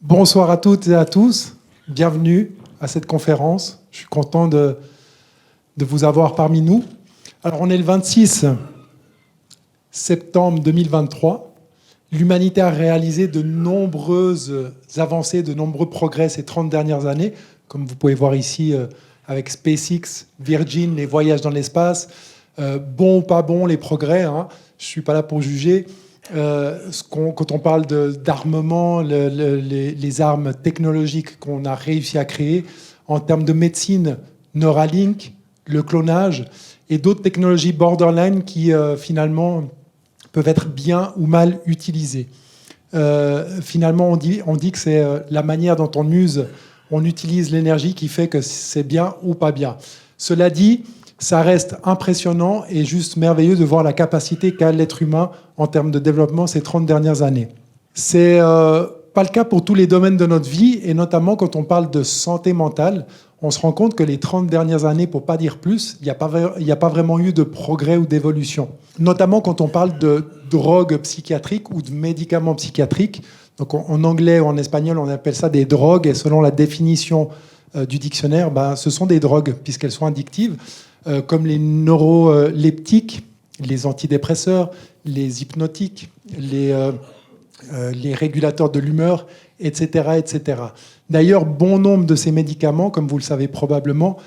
Bonsoir à toutes et à tous. Bienvenue à cette conférence. Je suis content de vous avoir parmi nous. Alors, on est le 26 septembre 2023. L'humanité a réalisé de nombreuses avancées, de nombreux progrès ces 30 dernières années. Comme vous pouvez voir ici avec SpaceX, Virgin, les voyages dans l'espace. Bon ou pas bon, les progrès, hein. Je ne suis pas là pour juger. Quand on parle d'armement, les armes technologiques qu'on a réussi à créer, en termes de médecine, Neuralink, le clonage et d'autres technologies borderline qui finalement peuvent être bien ou mal utilisées. Finalement, on dit que c'est la manière dont on utilise l'énergie qui fait que c'est bien ou pas bien. Cela dit, ça reste impressionnant et juste merveilleux de voir la capacité qu'a l'être humain en termes de développement ces 30 dernières années. C'est pas le cas pour tous les domaines de notre vie, et notamment quand on parle de santé mentale, on se rend compte que les 30 dernières années, pour pas dire plus, il n'y a pas vraiment eu de progrès ou d'évolution. Notamment quand on parle de drogues psychiatriques ou de médicaments psychiatriques. Donc en anglais ou en espagnol, on appelle ça des drogues, et selon la définition du dictionnaire, ce sont des drogues puisqu'elles sont addictives. Comme les neuroleptiques, les antidépresseurs, les hypnotiques, les régulateurs de l'humeur, etc., etc. D'ailleurs, bon nombre de ces médicaments, comme vous le savez probablement,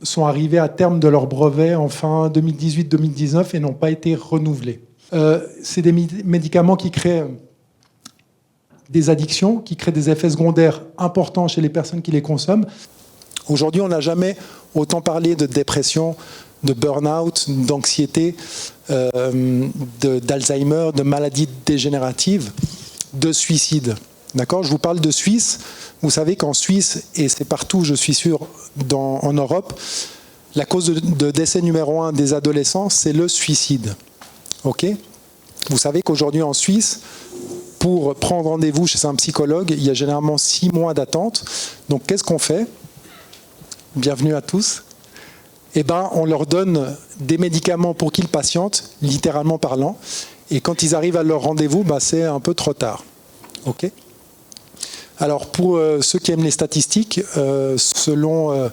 sont arrivés à terme de leur brevet en fin 2018-2019 et n'ont pas été renouvelés. C'est des médicaments qui créent des addictions, qui créent des effets secondaires importants chez les personnes qui les consomment. Aujourd'hui, on n'a jamais autant parlé de dépression, de burn-out, d'anxiété, d'Alzheimer, de maladies dégénératives, de suicide. D'accord ? Je vous parle de Suisse. Vous savez qu'en Suisse, et c'est partout, je suis sûr, en Europe, la cause de décès numéro 1 des adolescents, c'est le suicide. Ok ? Vous savez qu'aujourd'hui en Suisse, pour prendre rendez-vous chez un psychologue, il y a généralement 6 mois d'attente. Donc qu'est-ce qu'on fait ? Bienvenue à tous. On leur donne des médicaments pour qu'ils patientent, littéralement parlant. Et quand ils arrivent à leur rendez-vous, c'est un peu trop tard. Ok ? Alors, pour ceux qui aiment les statistiques, selon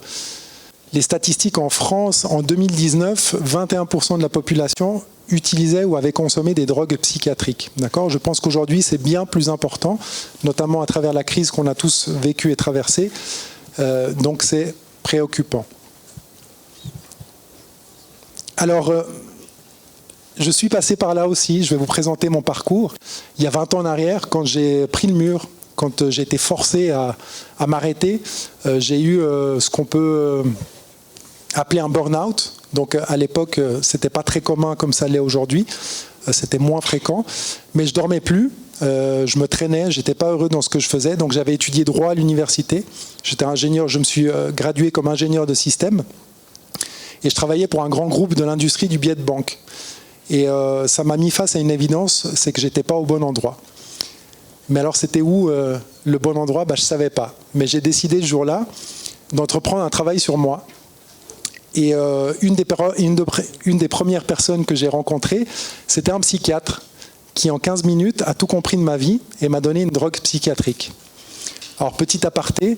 les statistiques en France, en 2019, 21% de la population utilisait ou avait consommé des drogues psychiatriques. D'accord ? Je pense qu'aujourd'hui, c'est bien plus important, notamment à travers la crise qu'on a tous vécue et traversée. Donc, c'est préoccupant. Alors, je suis passé par là aussi, je vais vous présenter mon parcours. Il y a 20 ans en arrière, quand j'ai pris le mur, quand j'ai été forcé à m'arrêter, j'ai eu ce qu'on peut appeler un burn-out. Donc à l'époque, c'était pas très commun comme ça l'est aujourd'hui, c'était moins fréquent, mais je dormais plus. Je me traînais, j'étais pas heureux dans ce que je faisais, donc j'avais étudié droit à l'université. J'étais ingénieur, je me suis gradué comme ingénieur de système et je travaillais pour un grand groupe de l'industrie du billet de banque. Et ça m'a mis face à une évidence, c'est que j'étais pas au bon endroit. Mais alors c'était où le bon endroit ? Je savais pas. Mais j'ai décidé ce jour-là d'entreprendre un travail sur moi. Et une des premières personnes que j'ai rencontrées, c'était un psychiatre qui, en 15 minutes, a tout compris de ma vie et m'a donné une drogue psychiatrique. Alors, petit aparté,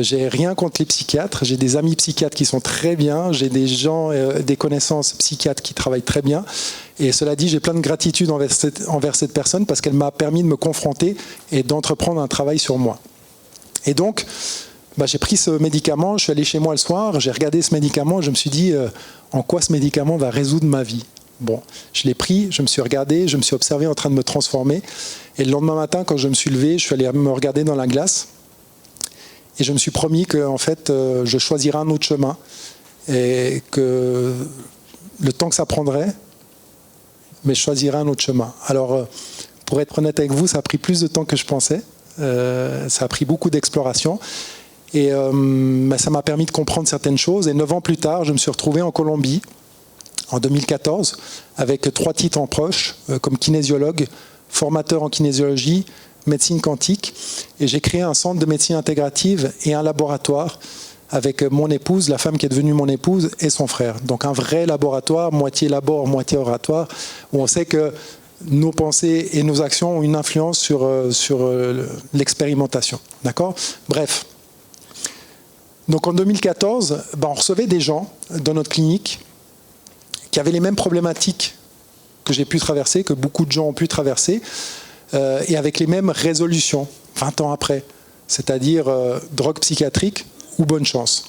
j'ai rien contre les psychiatres. J'ai des amis psychiatres qui sont très bien. J'ai des gens, des connaissances psychiatres qui travaillent très bien. Et cela dit, j'ai plein de gratitude envers cette personne parce qu'elle m'a permis de me confronter et d'entreprendre un travail sur moi. Et donc, j'ai pris ce médicament, je suis allé chez moi le soir, j'ai regardé ce médicament, je me suis dit en quoi ce médicament va résoudre ma vie. Bon, je l'ai pris, je me suis regardé, je me suis observé en train de me transformer. Et le lendemain matin, quand je me suis levé, je suis allé me regarder dans la glace. Et je me suis promis que en fait, je choisirais un autre chemin. Et que le temps que ça prendrait, mais je choisirais un autre chemin. Alors, pour être honnête avec vous, ça a pris plus de temps que je pensais. Ça a pris beaucoup d'exploration. Et ça m'a permis de comprendre certaines choses. Et 9 ans plus tard, je me suis retrouvé en Colombie, en 2014, avec 3 titres en proche, comme kinésiologue, formateur en kinésiologie, médecine quantique. Et j'ai créé un centre de médecine intégrative et un laboratoire avec mon épouse, la femme qui est devenue mon épouse, et son frère. Donc un vrai laboratoire, moitié labor, moitié oratoire, où on sait que nos pensées et nos actions ont une influence sur l'expérimentation. D'accord ? Bref. Donc en 2014, on recevait des gens dans notre clinique qui avaient les mêmes problématiques que j'ai pu traverser, que beaucoup de gens ont pu traverser, et avec les mêmes résolutions, 20 ans après, c'est-à-dire drogue psychiatrique ou bonne chance.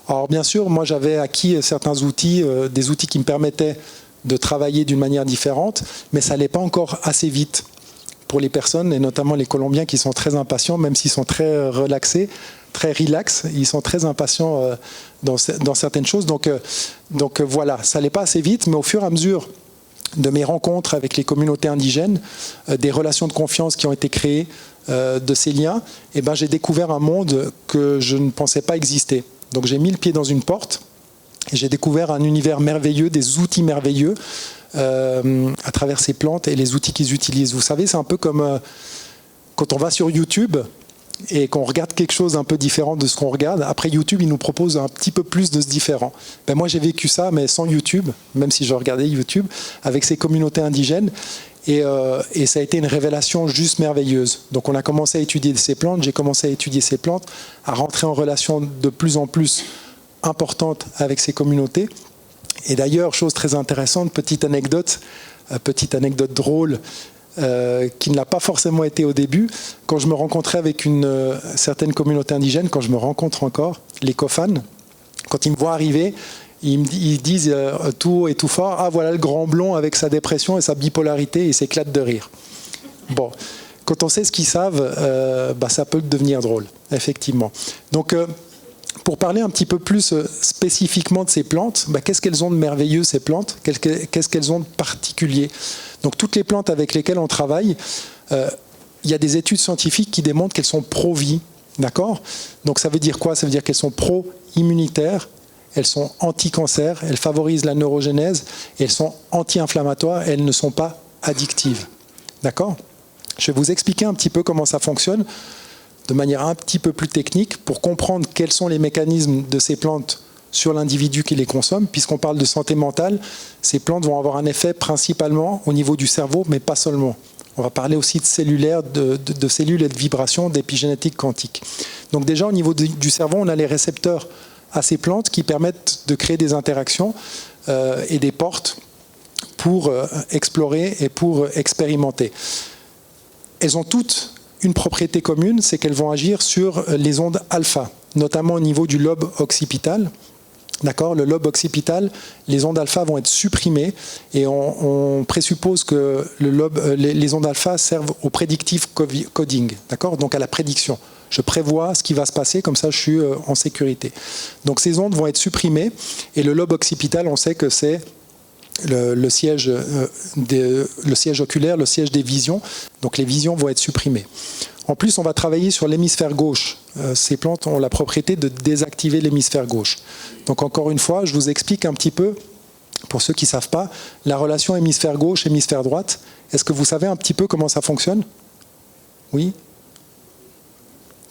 Alors bien sûr, moi j'avais acquis certains outils, des outils qui me permettaient de travailler d'une manière différente, mais ça n'allait pas encore assez vite pour les personnes, et notamment les Colombiens qui sont très impatients, même s'ils sont très relaxés, très relax, ils sont très impatients dans certaines choses. Donc voilà, ça n'allait pas assez vite, mais au fur et à mesure de mes rencontres avec les communautés indigènes, des relations de confiance qui ont été créées, de ces liens, j'ai découvert un monde que je ne pensais pas exister. Donc j'ai mis le pied dans une porte et j'ai découvert un univers merveilleux, des outils merveilleux à travers ces plantes et les outils qu'ils utilisent. Vous savez, c'est un peu comme quand on va sur YouTube et qu'on regarde quelque chose un peu différent de ce qu'on regarde. Après, YouTube, il nous propose un petit peu plus de ce différent. Moi, j'ai vécu ça, mais sans YouTube, même si je regardais YouTube, avec ces communautés indigènes. Et ça a été une révélation juste merveilleuse. Donc on a commencé à étudier ces plantes, j'ai commencé à étudier ces plantes, à rentrer en relation de plus en plus importante avec ces communautés. Et d'ailleurs, chose très intéressante, petite anecdote drôle, qui ne l'a pas forcément été au début. Quand je me rencontrais avec une certaine communauté indigène, quand je me rencontre encore, les Kofan, quand ils me voient arriver, ils disent tout haut et tout fort, ah voilà le grand blond avec sa dépression et sa bipolarité, et s'éclate de rire. Bon, quand on sait ce qu'ils savent, ça peut devenir drôle, effectivement. Donc, pour parler un petit peu plus spécifiquement de ces plantes, qu'est-ce qu'elles ont de merveilleux, ces plantes ? Qu'est-ce qu'elles ont de particulier ? Donc, toutes les plantes avec lesquelles on travaille, il y a des études scientifiques qui démontrent qu'elles sont pro-vie, d'accord ? Donc, ça veut dire quoi ? Ça veut dire qu'elles sont pro-immunitaires, elles sont anti-cancer, elles favorisent la neurogénèse, et elles sont anti-inflammatoires, et elles ne sont pas addictives. D'accord ? Je vais vous expliquer un petit peu comment ça fonctionne, de manière un petit peu plus technique, pour comprendre quels sont les mécanismes de ces plantes sur l'individu qui les consomme. Puisqu'on parle de santé mentale, ces plantes vont avoir un effet principalement au niveau du cerveau, mais pas seulement. On va parler aussi de cellulaire, de cellules et de vibrations, d'épigénétique quantique. Donc déjà, au niveau du cerveau, on a les récepteurs à ces plantes qui permettent de créer des interactions et des portes pour explorer et pour expérimenter. Elles ont toutes une propriété commune, c'est qu'elles vont agir sur les ondes alpha, notamment au niveau du lobe occipital. D'accord ? Le lobe occipital, les ondes alpha vont être supprimées et on présuppose que les ondes alpha servent au predictive coding, d'accord ? Donc à la prédiction. Je prévois ce qui va se passer, comme ça je suis en sécurité. Donc ces ondes vont être supprimées et le lobe occipital, on sait que c'est le siège oculaire, le siège des visions. Donc les visions vont être supprimées. En plus, on va travailler sur l'hémisphère gauche. Ces plantes ont la propriété de désactiver l'hémisphère gauche. Donc encore une fois, je vous explique un petit peu, pour ceux qui ne savent pas, la relation hémisphère gauche, hémisphère droite. Est-ce que vous savez un petit peu comment ça fonctionne ? Oui ?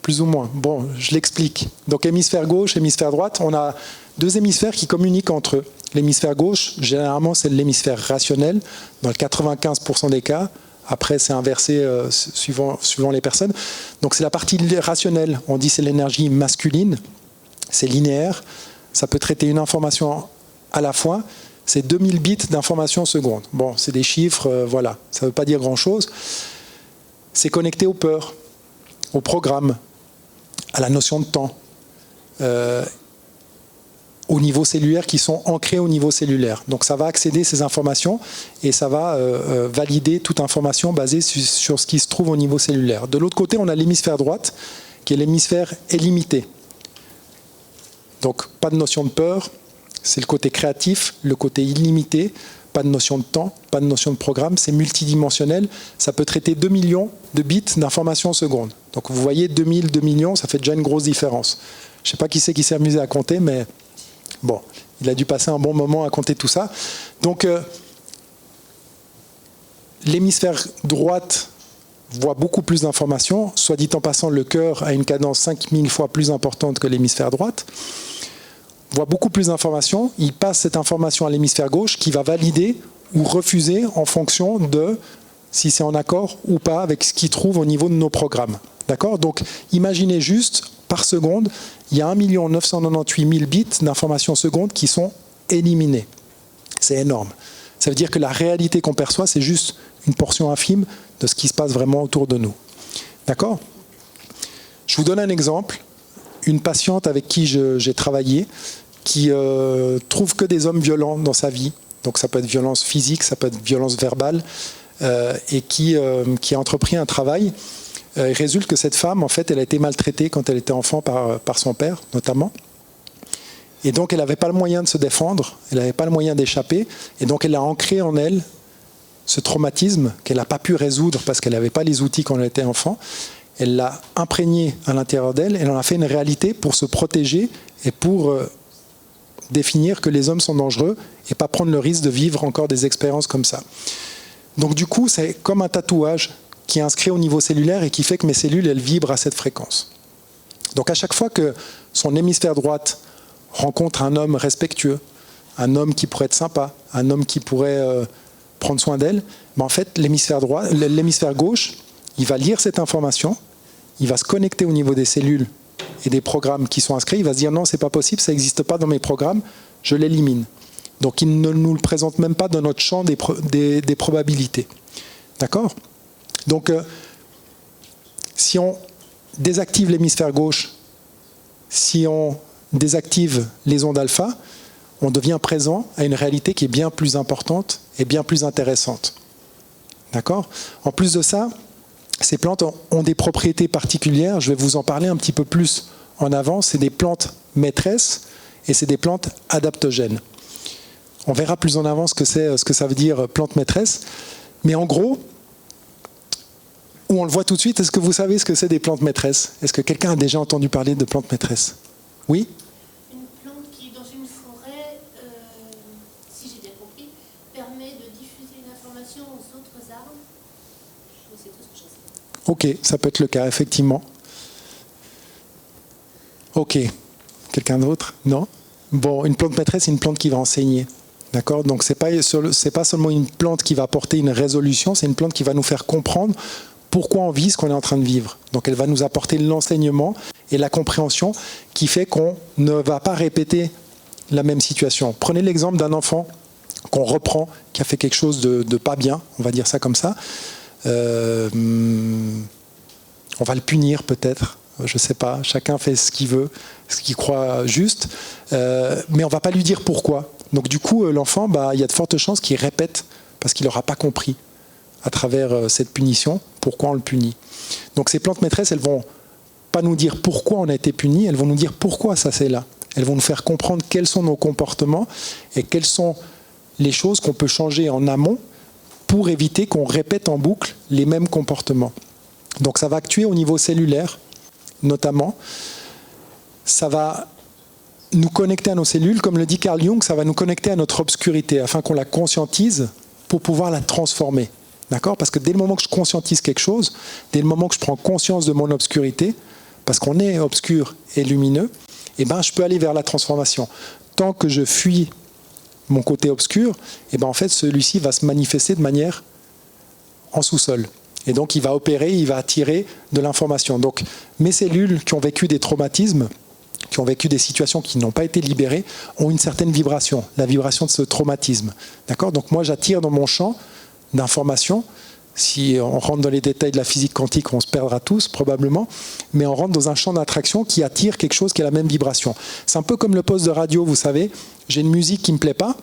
Plus ou moins. Bon, je l'explique. Donc hémisphère gauche, hémisphère droite, on a deux hémisphères qui communiquent entre eux. L'hémisphère gauche, généralement, c'est l'hémisphère rationnel, dans le 95% des cas. Après, c'est inversé suivant les personnes. Donc c'est la partie rationnelle. On dit c'est l'énergie masculine. C'est linéaire. Ça peut traiter une information à la fois. C'est 2000 bits d'information seconde. Bon, c'est des chiffres, voilà. Ça ne veut pas dire grand-chose. C'est connecté aux peurs, au programme, à la notion de temps, au niveau cellulaire, qui sont ancrés au niveau cellulaire. Donc ça va accéder à ces informations et ça va valider toute information basée sur ce qui se trouve au niveau cellulaire. De l'autre côté, on a l'hémisphère droite, qui est l'hémisphère illimité. Donc pas de notion de peur, c'est le côté créatif, le côté illimité, pas de notion de temps, pas de notion de programme, c'est multidimensionnel, ça peut traiter 2 millions de bits d'informations seconde. Donc vous voyez, 2000, 2 millions, ça fait déjà une grosse différence. Je ne sais pas qui c'est qui s'est amusé à compter, mais bon, il a dû passer un bon moment à compter tout ça. Donc l'hémisphère droite voit beaucoup plus d'informations. Soit dit en passant, le cœur a une cadence 5000 fois plus importante que l'hémisphère droite. Voit beaucoup plus d'informations. Il passe cette information à l'hémisphère gauche qui va valider ou refuser en fonction de si c'est en accord ou pas avec ce qu'il trouve au niveau de nos programmes. D'accord ? Donc, imaginez juste, par seconde, il y a 1 998 000 bits d'informations secondes qui sont éliminés. C'est énorme. Ça veut dire que la réalité qu'on perçoit, c'est juste une portion infime de ce qui se passe vraiment autour de nous. D'accord ? Je vous donne un exemple. Une patiente avec qui j'ai travaillé, qui trouve que des hommes violents dans sa vie. Donc ça peut être violence physique, ça peut être violence verbale, et qui a entrepris un travail. Il résulte que cette femme, en fait, elle a été maltraitée quand elle était enfant par son père, notamment. Et donc, elle n'avait pas le moyen de se défendre, elle n'avait pas le moyen d'échapper. Et donc, elle a ancré en elle ce traumatisme qu'elle n'a pas pu résoudre parce qu'elle n'avait pas les outils quand elle était enfant. Elle l'a imprégné à l'intérieur d'elle, elle en a fait une réalité pour se protéger et pour définir que les hommes sont dangereux et pas prendre le risque de vivre encore des expériences comme ça. Donc du coup, c'est comme un tatouage qui est inscrit au niveau cellulaire et qui fait que mes cellules, elles vibrent à cette fréquence. Donc à chaque fois que son hémisphère droite rencontre un homme respectueux, un homme qui pourrait être sympa, un homme qui pourrait prendre soin d'elle, ben en fait, l'hémisphère gauche, il va lire cette information, il va se connecter au niveau des cellules et des programmes qui sont inscrits, il va se dire non, c'est pas possible, ça n'existe pas dans mes programmes, je l'élimine. Donc il ne nous le présente même pas dans notre champ des probabilités. D'accord ? Donc si on désactive l'hémisphère gauche, si on désactive les ondes alpha, on devient présent à une réalité qui est bien plus importante et bien plus intéressante. D'accord ? En plus de ça, ces plantes ont des propriétés particulières, je vais vous en parler un petit peu plus en avant, c'est des plantes maîtresses et c'est des plantes adaptogènes. On verra plus en avant ce que ça veut dire plante maîtresse, mais en gros, où on le voit tout de suite, est-ce que vous savez ce que c'est des plantes maîtresses ? Est-ce que quelqu'un a déjà entendu parler de plantes maîtresses ? Oui ? Une plante qui, dans une forêt, si j'ai bien compris, permet de diffuser une information aux autres arbres. C'est tout ce que je sais. Ok, ça peut être le cas, effectivement. Ok. Quelqu'un d'autre ? Non ? Bon, une plante maîtresse, c'est une plante qui va enseigner. D'accord ? Donc, c'est pas seulement une plante qui va apporter une résolution, c'est une plante qui va nous faire comprendre pourquoi on vit ce qu'on est en train de vivre. Donc, elle va nous apporter l'enseignement et la compréhension qui fait qu'on ne va pas répéter la même situation. Prenez l'exemple d'un enfant qu'on reprend, qui a fait quelque chose de pas bien, on va dire ça comme ça. On va le punir peut-être, je ne sais pas, chacun fait ce qu'il veut, ce qu'il croit juste, mais on ne va pas lui dire pourquoi. Donc du coup, l'enfant, il y a de fortes chances qu'il répète parce qu'il n'aura pas compris à travers cette punition pourquoi on le punit. Donc ces plantes maîtresses, elles ne vont pas nous dire pourquoi on a été puni, elles vont nous dire pourquoi ça c'est là. Elles vont nous faire comprendre quels sont nos comportements et quelles sont les choses qu'on peut changer en amont pour éviter qu'on répète en boucle les mêmes comportements. Donc ça va actuer au niveau cellulaire, notamment. Ça va nous connecter à nos cellules, comme le dit Carl Jung, ça va nous connecter à notre obscurité, afin qu'on la conscientise pour pouvoir la transformer. D'accord ? Parce que dès le moment que je conscientise quelque chose, dès le moment que je prends conscience de mon obscurité, parce qu'on est obscur et lumineux, je peux aller vers la transformation. Tant que je fuis mon côté obscur, en fait, celui-ci va se manifester de manière en sous-sol. Et donc, il va opérer, il va attirer de l'information. Donc, mes cellules qui ont vécu des traumatismes, qui ont vécu des situations qui n'ont pas été libérées, ont une certaine vibration, la vibration de ce traumatisme. D'accord ? Donc, moi, j'attire dans mon champ d'informations. Si on rentre dans les détails de la physique quantique, on se perdra tous, probablement. Mais on rentre dans un champ d'attraction qui attire quelque chose qui a la même vibration. C'est un peu comme le poste de radio, vous savez. J'ai une musique qui ne me plaît pas.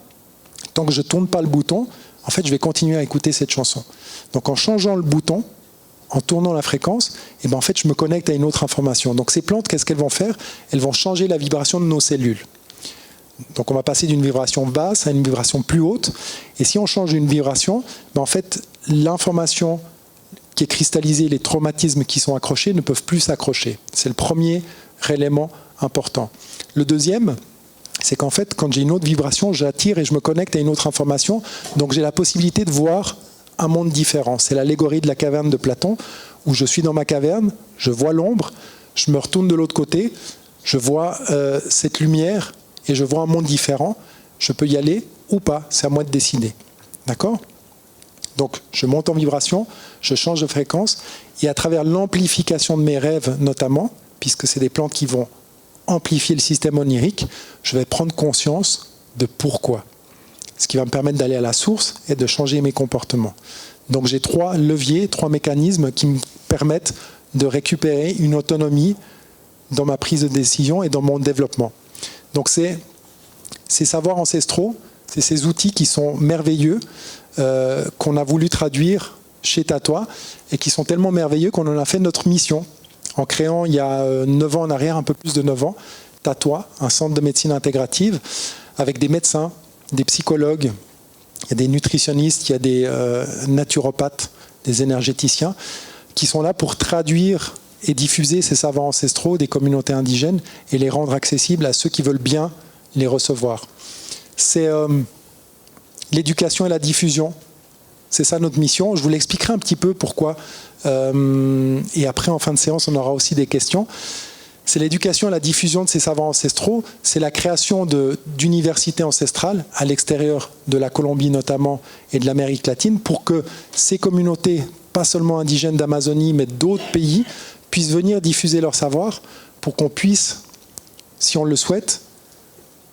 Tant que je ne tourne pas le bouton, en fait, je vais continuer à écouter cette chanson. Donc, en changeant le bouton, en tournant la fréquence, en fait, je me connecte à une autre information. Donc, ces plantes, qu'est-ce qu'elles vont faire ? Elles vont changer la vibration de nos cellules. Donc, on va passer d'une vibration basse à une vibration plus haute. Et si on change une vibration, en fait, l'information qui est cristallisée, les traumatismes qui sont accrochés ne peuvent plus s'accrocher. C'est le premier élément important. Le deuxième, c'est qu'en fait, quand j'ai une autre vibration, j'attire et je me connecte à une autre information. Donc, j'ai la possibilité de voir un monde différent. C'est l'allégorie de la caverne de Platon, où je suis dans ma caverne, je vois l'ombre, je me retourne de l'autre côté, je vois cette lumière et je vois un monde différent. Je peux y aller ou pas, c'est à moi de décider. D'accord ? Donc, je monte en vibration, je change de fréquence, et à travers l'amplification de mes rêves notamment, puisque c'est des plantes qui vont amplifier le système onirique, je vais prendre conscience de pourquoi. Ce qui va me permettre d'aller à la source et de changer mes comportements. Donc j'ai 3 leviers, 3 mécanismes qui me permettent de récupérer une autonomie dans ma prise de décision et dans mon développement. Donc c'est ces savoirs ancestraux, c'est ces outils qui sont merveilleux, qu'on a voulu traduire chez Tatois et qui sont tellement merveilleux qu'on en a fait notre mission en créant il y a 9 ans en arrière, un peu plus de 9 ans, Tatois, un centre de médecine intégrative avec des médecins, des psychologues, il y a des nutritionnistes, il y a des naturopathes, des énergéticiens qui sont là pour traduire et diffuser ces savoirs ancestraux des communautés indigènes et les rendre accessibles à ceux qui veulent bien les recevoir. C'est l'éducation et la diffusion. C'est ça notre mission. Je vous l'expliquerai un petit peu pourquoi. Et après, en fin de séance, on aura aussi des questions. C'est l'éducation et la diffusion de ces savoirs ancestraux. C'est la création d'universités ancestrales à l'extérieur de la Colombie notamment et de l'Amérique latine pour que ces communautés, pas seulement indigènes d'Amazonie, mais d'autres pays, puissent venir diffuser leur savoir pour qu'on puisse, si on le souhaite,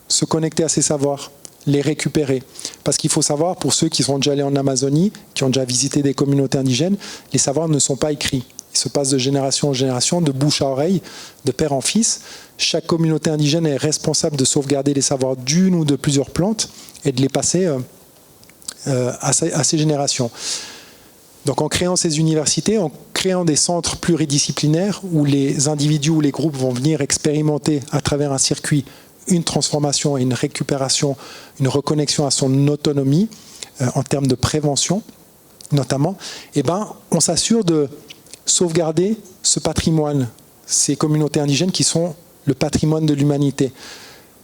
se connecter à ces savoirs, les récupérer. Parce qu'il faut savoir, pour ceux qui sont déjà allés en Amazonie, qui ont déjà visité des communautés indigènes, les savoirs ne sont pas écrits. Ils se passent de génération en génération, de bouche à oreille, de père en fils. Chaque communauté indigène est responsable de sauvegarder les savoirs d'une ou de plusieurs plantes et de les passer à ces générations. Donc en créant ces universités, en créant des centres pluridisciplinaires où les individus ou les groupes vont venir expérimenter à travers un circuit une transformation et une récupération, une reconnexion à son autonomie en termes de prévention notamment, on s'assure de sauvegarder ce patrimoine, ces communautés indigènes qui sont le patrimoine de l'humanité.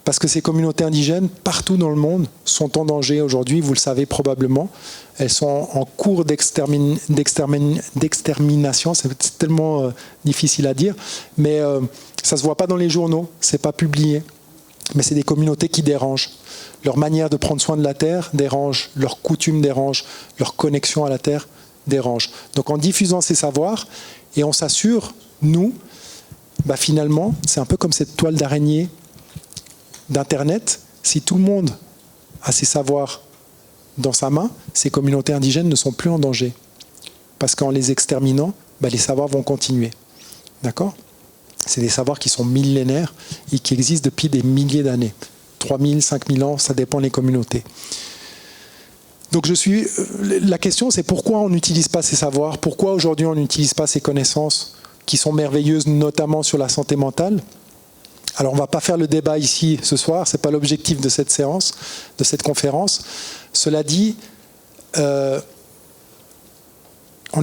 Parce que ces communautés indigènes, partout dans le monde, sont en danger aujourd'hui, vous le savez probablement. Elles sont en cours d'extermination, c'est tellement difficile à dire, mais ça ne se voit pas dans les journaux, ce n'est pas publié. Mais c'est des communautés qui dérangent. Leur manière de prendre soin de la terre dérange, leurs coutumes dérangent, leur connexion à la terre dérange. Donc en diffusant ces savoirs, et on s'assure, nous, finalement, c'est un peu comme cette toile d'araignée d'Internet, si tout le monde a ces savoirs dans sa main, ces communautés indigènes ne sont plus en danger. Parce qu'en les exterminant, les savoirs vont continuer. D'accord ? C'est des savoirs qui sont millénaires et qui existent depuis des milliers d'années. 3000, 5000 ans, ça dépend des communautés. Donc la question c'est pourquoi on n'utilise pas ces savoirs, pourquoi aujourd'hui on n'utilise pas ces connaissances qui sont merveilleuses, notamment sur la santé mentale. Alors on ne va pas faire le débat ici ce soir, ce n'est pas l'objectif de cette séance, de cette conférence. Cela dit, on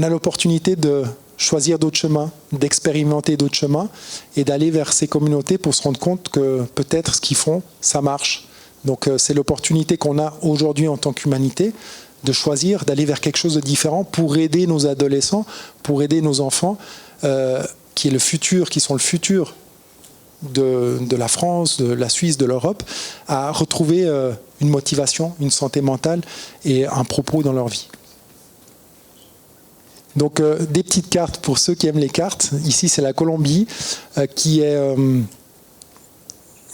a l'opportunité de choisir d'autres chemins, d'expérimenter d'autres chemins et d'aller vers ces communautés pour se rendre compte que peut-être ce qu'ils font, ça marche. Donc c'est l'opportunité qu'on a aujourd'hui en tant qu'humanité de choisir d'aller vers quelque chose de différent pour aider nos adolescents, pour aider nos enfants, qui sont le futur de la France, de la Suisse, de l'Europe, à retrouver une motivation, une santé mentale et un propos dans leur vie. Donc des petites cartes pour ceux qui aiment les cartes. Ici c'est la Colombie qui est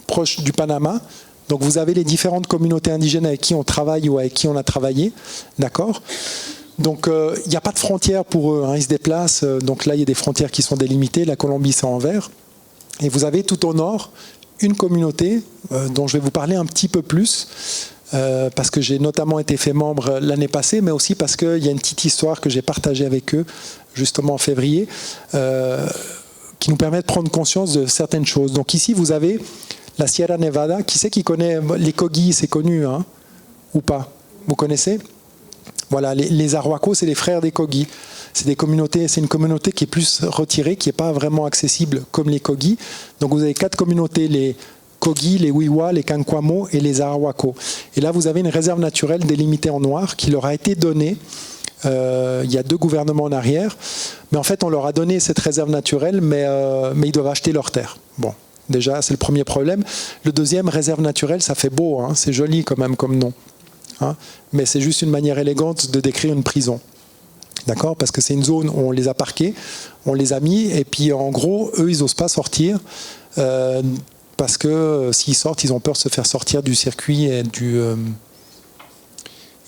proche du Panama. Donc vous avez les différentes communautés indigènes avec qui on travaille ou avec qui on a travaillé. D'accord ? Donc il n'y a pas de frontières pour eux, ils se déplacent. Donc là il y a des frontières qui sont délimitées. La Colombie c'est en vert. Et vous avez tout au nord une communauté dont je vais vous parler un petit peu plus. Parce que j'ai notamment été fait membre l'année passée, mais aussi parce qu'il y a une petite histoire que j'ai partagée avec eux, justement en février, qui nous permet de prendre conscience de certaines choses. Donc ici, vous avez la Sierra Nevada. Qui c'est qui connaît les Kogi? C'est connu, hein, ou pas? Vous connaissez? Voilà, les Arhuacos, c'est les frères des Kogi. C'est une communauté qui est plus retirée, qui n'est pas vraiment accessible comme les Kogi. Donc vous avez 4 communautés, les Kogi, les Wiwa, les Kankwamo et les Arhuacos. Et là, vous avez une réserve naturelle délimitée en noir qui leur a été donnée. Il y a 2 gouvernements en arrière. Mais en fait, on leur a donné cette réserve naturelle, mais ils doivent acheter leurs terres. Bon, déjà, c'est le premier problème. Le deuxième, réserve naturelle, ça fait beau, hein, c'est joli quand même comme nom. hein, mais c'est juste une manière élégante de décrire une prison. D'accord ? Parce que c'est une zone où on les a parqués, on les a mis, et puis en gros, eux, ils n'osent pas sortir, parce que s'ils sortent, ils ont peur de se faire sortir du circuit et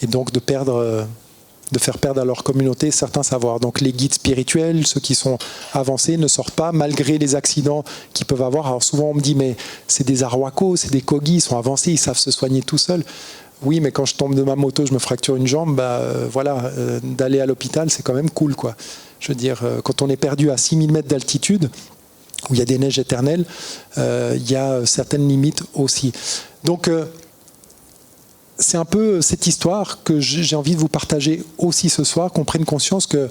donc de faire perdre à leur communauté certains savoirs. Donc les guides spirituels, ceux qui sont avancés, ne sortent pas malgré les accidents qu'ils peuvent avoir. Alors souvent on me dit mais c'est des Arhuacos, c'est des Kogi, ils sont avancés, ils savent se soigner tout seuls. Oui, mais quand je tombe de ma moto, je me fracture une jambe, d'aller à l'hôpital, c'est quand même cool, quoi. Je veux dire, quand on est perdu à 6000 mètres d'altitude, où il y a des neiges éternelles, il y a certaines limites aussi. Donc c'est un peu cette histoire que j'ai envie de vous partager aussi ce soir, qu'on prenne conscience que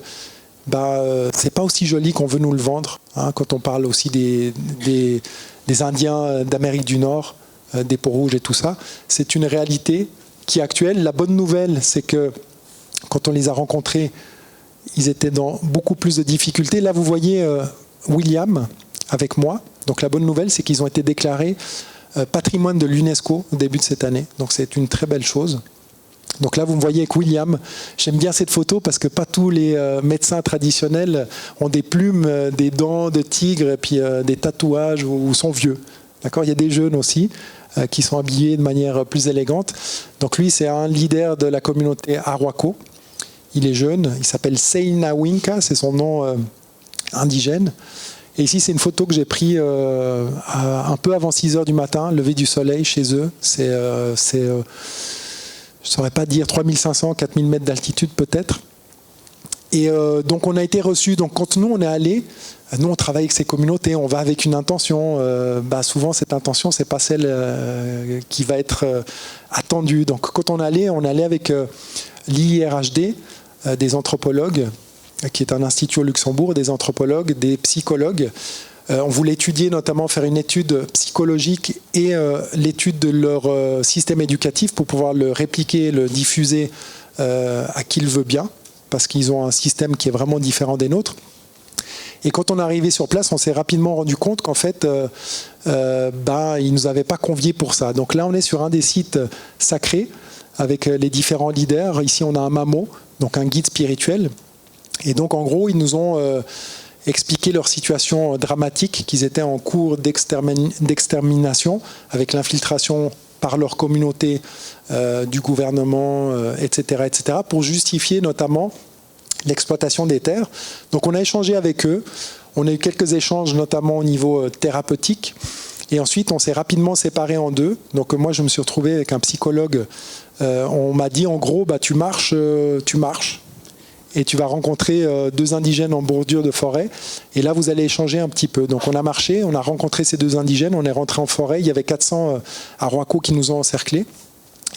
c'est pas aussi joli qu'on veut nous le vendre, hein, quand on parle aussi des Indiens d'Amérique du Nord, des peaux rouges et tout ça. C'est une réalité qui est actuelle. La bonne nouvelle, c'est que quand on les a rencontrés, ils étaient dans beaucoup plus de difficultés. Là, vous voyez William avec moi. Donc la bonne nouvelle, c'est qu'ils ont été déclarés patrimoine de l'UNESCO au début de cette année. Donc c'est une très belle chose. Donc là, vous me voyez avec William. J'aime bien cette photo parce que pas tous les médecins traditionnels ont des plumes, des dents de tigre et puis des tatouages ou sont vieux. D'accord ? Il y a des jeunes aussi qui sont habillés de manière plus élégante. Donc lui, c'est un leader de la communauté Arhuaco. Il est jeune, il s'appelle Seina Winka, c'est son nom indigène. Et ici, c'est une photo que j'ai prise un peu avant 6 heures du matin, lever du soleil chez eux. Je ne saurais pas dire 3500, 4000 mètres d'altitude peut-être. Et donc on a été reçus. Donc quand nous on est allés, nous on travaille avec ces communautés, on va avec une intention. Souvent cette intention c'est pas celle qui va être attendue. Donc quand on est allé avec l'IRHD, des anthropologues, qui est un institut au Luxembourg, des anthropologues, des psychologues. On voulait étudier, notamment faire une étude psychologique et l'étude de leur système éducatif pour pouvoir le répliquer, le diffuser à qui le veut bien, parce qu'ils ont un système qui est vraiment différent des nôtres. Et quand on est arrivé sur place, on s'est rapidement rendu compte qu'en fait, ils ne nous avaient pas conviés pour ça. Donc là, on est sur un des sites sacrés avec les différents leaders. Ici, on a un mamo, donc un guide spirituel. Et donc, en gros, ils nous ont expliqué leur situation dramatique, qu'ils étaient en cours d'extermination avec l'infiltration par leur communauté du gouvernement, etc., pour justifier notamment l'exploitation des terres. Donc on a échangé avec eux, on a eu quelques échanges notamment au niveau thérapeutique, et ensuite on s'est rapidement séparés en deux. Donc moi je me suis retrouvé avec un psychologue, on m'a dit en gros tu marches, et tu vas rencontrer 2 indigènes en bordure de forêt, et là vous allez échanger un petit peu. Donc on a marché, on a rencontré ces 2 indigènes, on est rentré en forêt, il y avait 400 Arhuacos qui nous ont encerclés,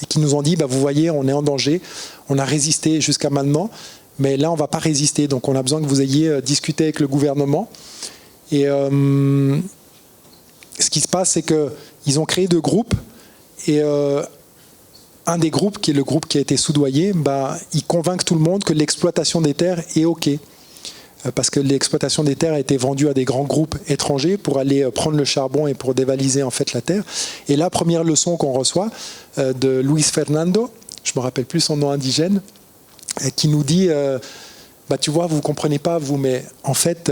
et qui nous ont dit, vous voyez, on est en danger, on a résisté jusqu'à maintenant, mais là on ne va pas résister, donc on a besoin que vous ayez discuté avec le gouvernement. Et ce qui se passe, c'est qu'ils ont créé 2 groupes, et un des groupes, qui est le groupe qui a été soudoyé, ils convainquent tout le monde que l'exploitation des terres est OK. Parce que l'exploitation des terres a été vendue à des grands groupes étrangers pour aller prendre le charbon et pour dévaliser en fait la terre. Et la première leçon qu'on reçoit de Luis Fernando, je ne me rappelle plus son nom indigène, qui nous dit tu vois, vous ne comprenez pas, vous, mais en fait,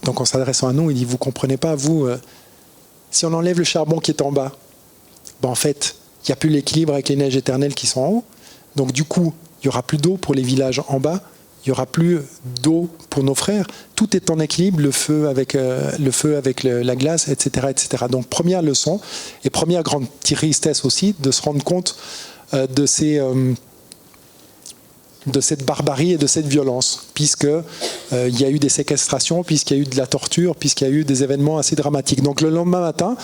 donc en s'adressant à nous, il dit, vous ne comprenez pas, vous, si on enlève le charbon qui est en bas, en fait, il n'y a plus l'équilibre avec les neiges éternelles qui sont en haut. Donc du coup, il n'y aura plus d'eau pour les villages en bas, il n'y aura plus d'eau pour nos frères. Tout est en équilibre, le feu avec la glace, etc., etc. Donc première leçon, et première grande tristesse aussi, de se rendre compte de cette barbarie et de cette violence, puisqu'il y a eu des séquestrations, puisqu'il y a eu de la torture, puisqu'il y a eu des événements assez dramatiques. Donc le lendemain matin,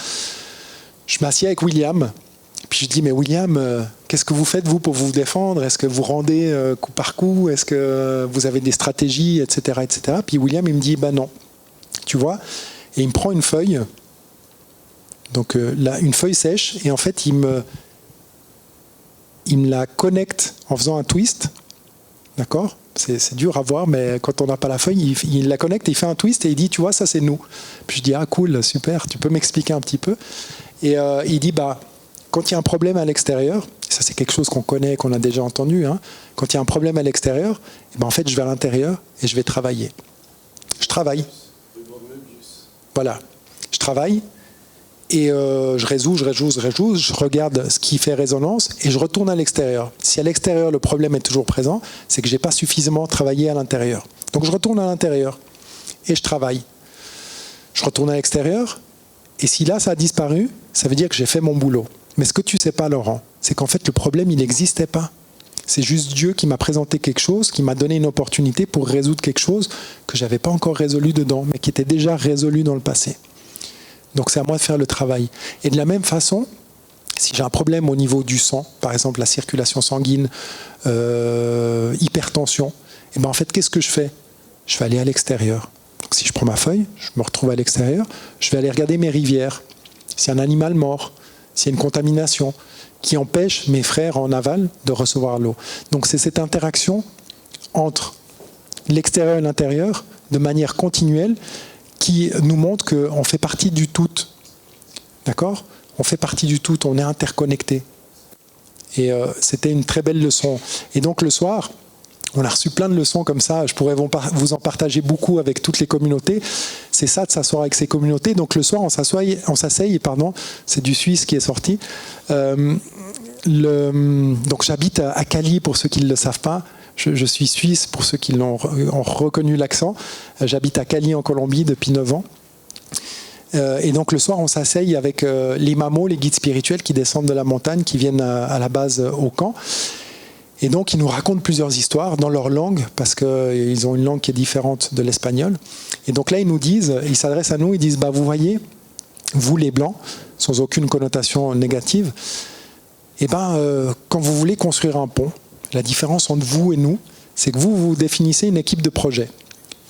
je m'assieds avec William, puis je dis, mais William, qu'est-ce que vous faites, vous, pour vous défendre? Est-ce que vous rendez coup par coup? Est-ce que vous avez des stratégies, etc., etc. Puis William, il me dit, non, tu vois. Et il me prend une feuille, donc là, une feuille sèche, et en fait, il me la connecte en faisant un twist, d'accord? C'est dur à voir, mais quand on n'a pas la feuille, il la connecte, il fait un twist, et il dit, tu vois, ça c'est nous. Puis je dis, ah cool, super, tu peux m'expliquer un petit peu? Et il dit, quand il y a un problème à l'extérieur, Ça, c'est quelque chose qu'on connaît, qu'on a déjà entendu. Hein. Quand il y a un problème à l'extérieur, eh ben, en fait, je vais à l'intérieur et je vais travailler. Je travaille. Voilà. Je travaille et je résous, je regarde ce qui fait résonance et je retourne à l'extérieur. Si à l'extérieur, le problème est toujours présent, c'est que je n'ai pas suffisamment travaillé à l'intérieur. Donc, je retourne à l'intérieur et je travaille. Je retourne à l'extérieur et si là, ça a disparu, ça veut dire que j'ai fait mon boulot. Mais ce que tu ne sais pas, Laurent, c'est qu'en fait, le problème, il n'existait pas. C'est juste Dieu qui m'a présenté quelque chose, qui m'a donné une opportunité pour résoudre quelque chose que je n'avais pas encore résolu dedans, mais qui était déjà résolu dans le passé. Donc c'est à moi de faire le travail. Et de la même façon, si j'ai un problème au niveau du sang, par exemple la circulation sanguine, hypertension, et ben en fait, qu'est-ce que je fais? Je vais aller à l'extérieur. Donc si je prends ma feuille, je me retrouve à l'extérieur, je vais aller regarder mes rivières, s'il y a un animal mort, s'il y a une contamination qui empêche mes frères en aval de recevoir l'eau. Donc c'est cette interaction entre l'extérieur et l'intérieur de manière continuelle qui nous montre qu'on fait partie du tout. D'accord? On fait partie du tout, on est interconnectés. Et c'était une très belle leçon. Et donc le soir, on a reçu plein de leçons comme ça, je pourrais vous en partager beaucoup avec toutes les communautés. C'est ça de s'asseoir avec ces communautés. Donc le soir, on s'asseye, c'est du Suisse qui est sorti. Donc j'habite à Cali, pour ceux qui ne le savent pas. Je suis suisse, pour ceux qui ont reconnu l'accent. J'habite à Cali, en Colombie, depuis 9 ans. Et donc le soir, on s'asseye avec les mamos, les guides spirituels qui descendent de la montagne, qui viennent à la base au camp. Et donc, ils nous racontent plusieurs histoires dans leur langue, parce qu'ils ont une langue qui est différente de l'espagnol. Et donc là, ils s'adressent à nous, ils disent, vous voyez, vous les Blancs, sans aucune connotation négative, quand vous voulez construire un pont, la différence entre vous et nous, c'est que vous définissez une équipe de projet.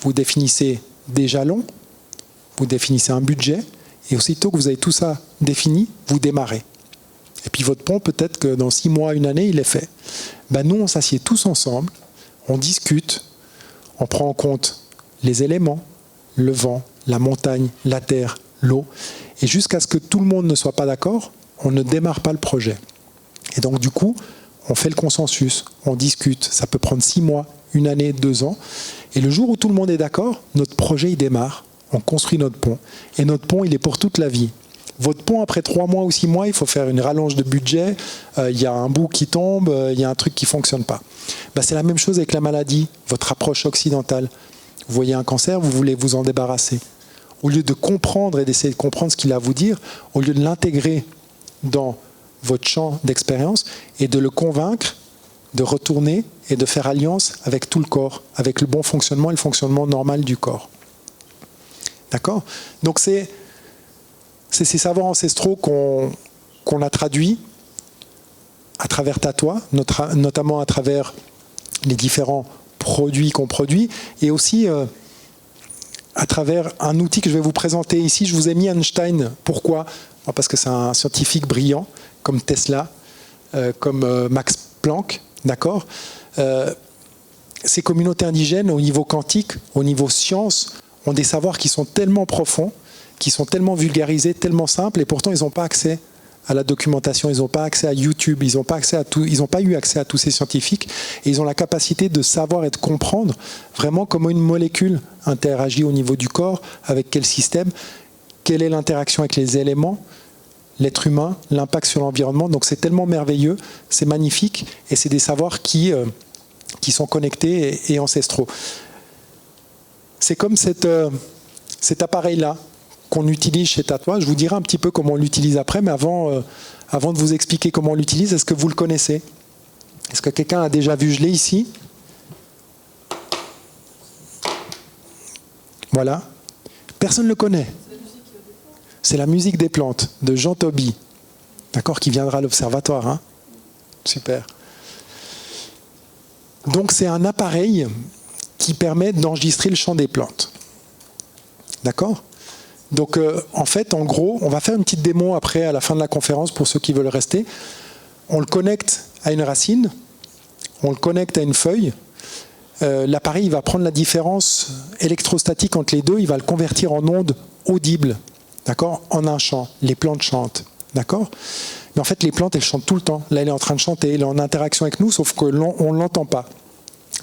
Vous définissez des jalons, vous définissez un budget, et aussitôt que vous avez tout ça défini, vous démarrez. Et puis votre pont, peut-être que dans 6 mois, 1 année, il est fait. Nous, on s'assied tous ensemble, on discute, on prend en compte les éléments, le vent, la montagne, la terre, l'eau, et jusqu'à ce que tout le monde ne soit pas d'accord, on ne démarre pas le projet. Et donc du coup, on fait le consensus, on discute, ça peut prendre 6 mois, 1 année, 2 ans, et le jour où tout le monde est d'accord, notre projet, il démarre, on construit notre pont, et notre pont, il est pour toute la vie. Votre pont, après 3 mois ou 6 mois, il faut faire une rallonge de budget, il y a un bout qui tombe, il y a un truc qui ne fonctionne pas. C'est la même chose avec la maladie, votre approche occidentale. Vous voyez un cancer, vous voulez vous en débarrasser. Au lieu de comprendre et d'essayer de comprendre ce qu'il a à vous dire, au lieu de l'intégrer dans votre champ d'expérience et de le convaincre de retourner et de faire alliance avec tout le corps, avec le bon fonctionnement et le fonctionnement normal du corps. D'accord? Donc c'est ces savoirs ancestraux qu'on a traduits à travers Tatoua, notamment à travers les différents produits qu'on produit, et aussi à travers un outil que je vais vous présenter ici. Je vous ai mis Einstein. Pourquoi? Parce que c'est un scientifique brillant, comme Tesla, comme Max Planck, d'accord? Ces communautés indigènes, au niveau quantique, au niveau science, ont des savoirs qui sont tellement profonds, qui sont tellement vulgarisés, tellement simples, et pourtant ils n'ont pas accès à la documentation, ils n'ont pas accès à YouTube, ils n'ont pas eu accès à tous ces scientifiques, et ils ont la capacité de savoir et de comprendre vraiment comment une molécule interagit au niveau du corps, avec quel système, quelle est l'interaction avec les éléments, l'être humain, l'impact sur l'environnement. Donc c'est tellement merveilleux, c'est magnifique, et c'est des savoirs qui sont connectés et ancestraux. C'est comme cet appareil-là qu'on utilise chez Tatoua. Je vous dirai un petit peu comment on l'utilise après, mais avant de vous expliquer comment on l'utilise, est-ce que vous le connaissez? Est-ce que quelqu'un a déjà vu? Je l'ai ici. Voilà. Personne ne le connaît. C'est la musique des plantes de Jean Toby, d'accord, qui viendra à l'observatoire. Hein. Super. Donc c'est un appareil qui permet d'enregistrer le chant des plantes. D'accord? Donc en fait, en gros, on va faire une petite démo après à la fin de la conférence pour ceux qui veulent rester. On le connecte à une racine, on le connecte à une feuille. L'appareil il va prendre la différence électrostatique entre les deux, il va le convertir en ondes audibles, d'accord, en un chant. Les plantes chantent, D'accord ? Mais en fait, les plantes, elles chantent tout le temps. Là, elle est en train de chanter, elle est en interaction avec nous, sauf qu'on ne l'entend pas.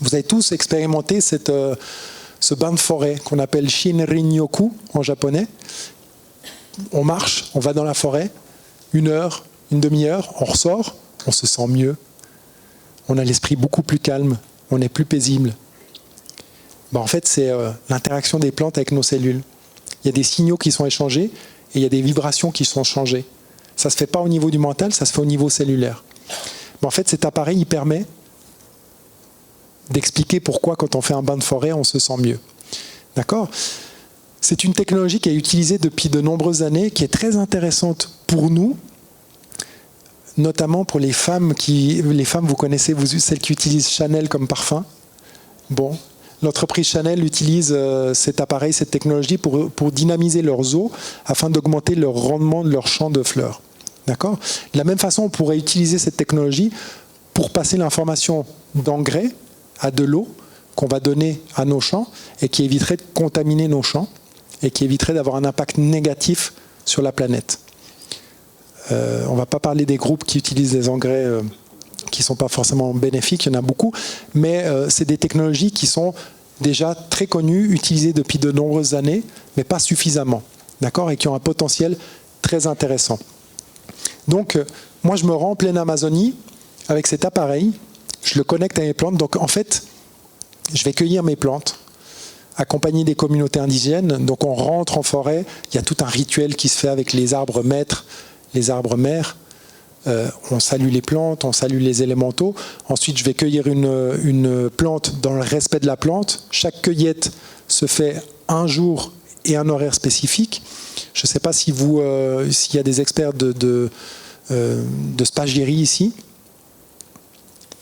Vous avez tous expérimenté ce bain de forêt qu'on appelle Shinrin-yoku en japonais. On marche, on va dans la forêt, 1 heure, une demi-heure, on ressort, on se sent mieux. On a l'esprit beaucoup plus calme, on est plus paisible. En fait, c'est l'interaction des plantes avec nos cellules. Il y a des signaux qui sont échangés et il y a des vibrations qui sont changées. Ça ne se fait pas au niveau du mental, ça se fait au niveau cellulaire. En fait, cet appareil, il permet d'expliquer pourquoi, quand on fait un bain de forêt, on se sent mieux. D'accord ? C'est une technologie qui est utilisée depuis de nombreuses années, qui est très intéressante pour nous, notamment pour les femmes, vous connaissez, celles qui utilisent Chanel comme parfum. Bon, l'entreprise Chanel utilise cet appareil, cette technologie pour dynamiser leurs eaux afin d'augmenter le rendement de leur champ de fleurs. D'accord ? De la même façon, on pourrait utiliser cette technologie pour passer l'information d'engrais à de l'eau qu'on va donner à nos champs et qui éviterait de contaminer nos champs et qui éviterait d'avoir un impact négatif sur la planète. On ne va pas parler des groupes qui utilisent des engrais qui ne sont pas forcément bénéfiques, il y en a beaucoup, mais c'est des technologies qui sont déjà très connues, utilisées depuis de nombreuses années, mais pas suffisamment, d'accord, et qui ont un potentiel très intéressant. Donc, moi, je me rends en pleine Amazonie avec cet appareil, je le connecte à mes plantes, donc en fait, je vais cueillir mes plantes, accompagner des communautés indigènes, donc on rentre en forêt, il y a tout un rituel qui se fait avec les arbres maîtres, les arbres mères, on salue les plantes, on salue les élémentaux. Ensuite, je vais cueillir une plante dans le respect de la plante. Chaque cueillette se fait un jour et un horaire spécifique. Je ne sais pas si s'il y a des experts de spagyrie ici.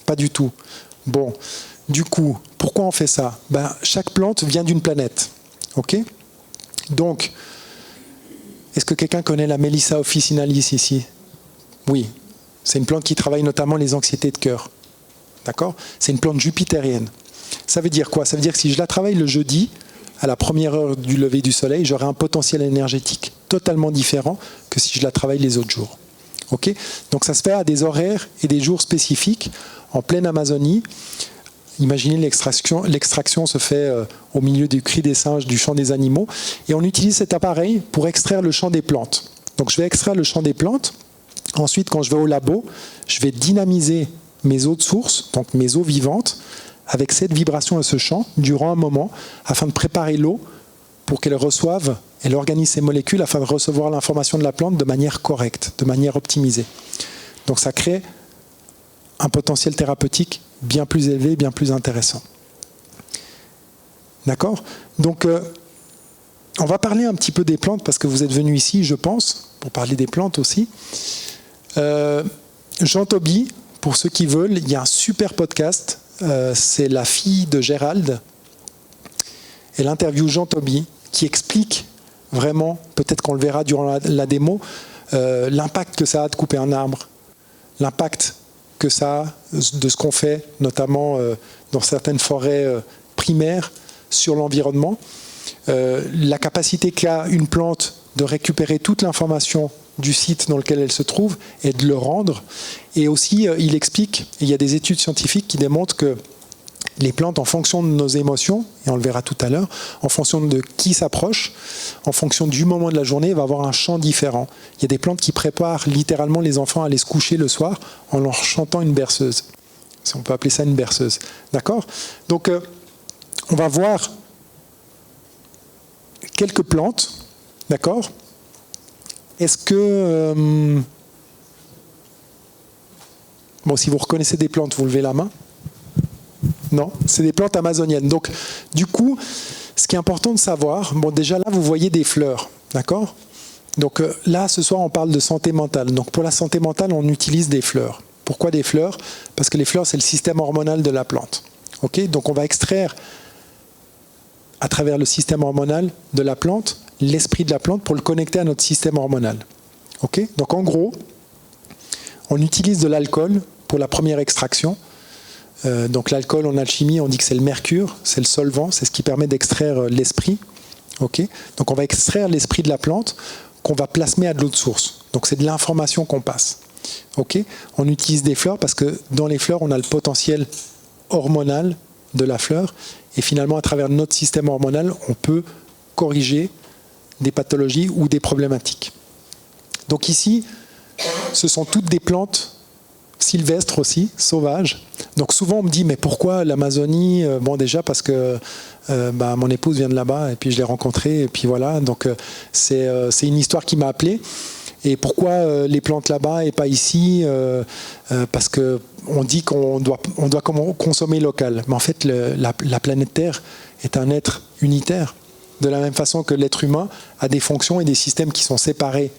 Pas du tout. Bon, du coup, pourquoi on fait ça ? Chaque plante vient d'une planète. Ok ? Donc, est-ce que quelqu'un connaît la Melissa officinalis ici ? Oui, c'est une plante qui travaille notamment les anxiétés de cœur. D'accord ? C'est une plante jupitérienne. Ça veut dire quoi ? Ça veut dire que si je la travaille le jeudi, à la première heure du lever du soleil, j'aurai un potentiel énergétique totalement différent que si je la travaille les autres jours. Okay ? Donc ça se fait à des horaires et des jours spécifiques, en pleine Amazonie. Imaginez l'extraction se fait au milieu du cri des singes, du chant des animaux, et on utilise cet appareil pour extraire le chant des plantes. Donc je vais extraire le chant des plantes. Ensuite, quand je vais au labo, je vais dynamiser mes eaux de source, donc mes eaux vivantes, avec cette vibration et ce chant durant un moment, afin de préparer l'eau pour qu'elle reçoive, elle organise ses molécules afin de recevoir l'information de la plante de manière correcte, de manière optimisée. Donc ça crée un potentiel thérapeutique bien plus élevé, bien plus intéressant. D'accord ? Donc, on va parler un petit peu des plantes, parce que vous êtes venus ici, je pense, pour parler des plantes aussi. Jean Toby, pour ceux qui veulent, il y a un super podcast, c'est la fille de Gérald. Elle interviewe Jean Toby, qui explique vraiment, peut-être qu'on le verra durant la démo, l'impact que ça a de couper un arbre, l'impact que ça a de ce qu'on fait, notamment dans certaines forêts primaires, sur l'environnement, la capacité qu'a une plante de récupérer toute l'information du site dans lequel elle se trouve et de le rendre. Et aussi, il explique, il y a des études scientifiques qui démontrent que les plantes, en fonction de nos émotions, et on le verra tout à l'heure, en fonction de qui s'approche, en fonction du moment de la journée, va avoir un chant différent. Il y a des plantes qui préparent littéralement les enfants à aller se coucher le soir en leur chantant une berceuse. Si on peut appeler ça une berceuse. D'accord ? Donc, on va voir quelques plantes. D'accord ? Est-ce que... Bon, si vous reconnaissez des plantes, vous levez la main. Non, c'est des plantes amazoniennes. Donc, du coup, ce qui est important de savoir, bon, déjà là, vous voyez des fleurs, d'accord ? Donc là, ce soir, on parle de santé mentale. Donc, pour la santé mentale, on utilise des fleurs. Pourquoi des fleurs ? Parce que les fleurs, c'est le système hormonal de la plante. Okay ? Donc, on va extraire, à travers le système hormonal de la plante, l'esprit de la plante pour le connecter à notre système hormonal. Okay ? Donc, en gros, on utilise de l'alcool pour la première extraction. Donc l'alcool en alchimie, on dit que c'est le mercure, c'est le solvant, c'est ce qui permet d'extraire l'esprit. Okay ? Donc on va extraire l'esprit de la plante qu'on va plasmer à de l'eau de source. Donc c'est de l'information qu'on passe. Okay, on utilise des fleurs parce que dans les fleurs, on a le potentiel hormonal de la fleur. Et finalement, à travers notre système hormonal, on peut corriger des pathologies ou des problématiques. Donc ici, ce sont toutes des plantes sylvestres aussi, sauvages. Donc souvent on me dit mais pourquoi l'Amazonie? Bon déjà parce que mon épouse vient de là-bas et puis je l'ai rencontrée et puis voilà. Donc c'est une histoire qui m'a appelé. Et pourquoi les plantes là-bas et pas ici? Parce que on dit qu'on doit consommer local. Mais en fait la planète Terre est un être unitaire. De la même façon que l'être humain a des fonctions et des systèmes qui sont séparés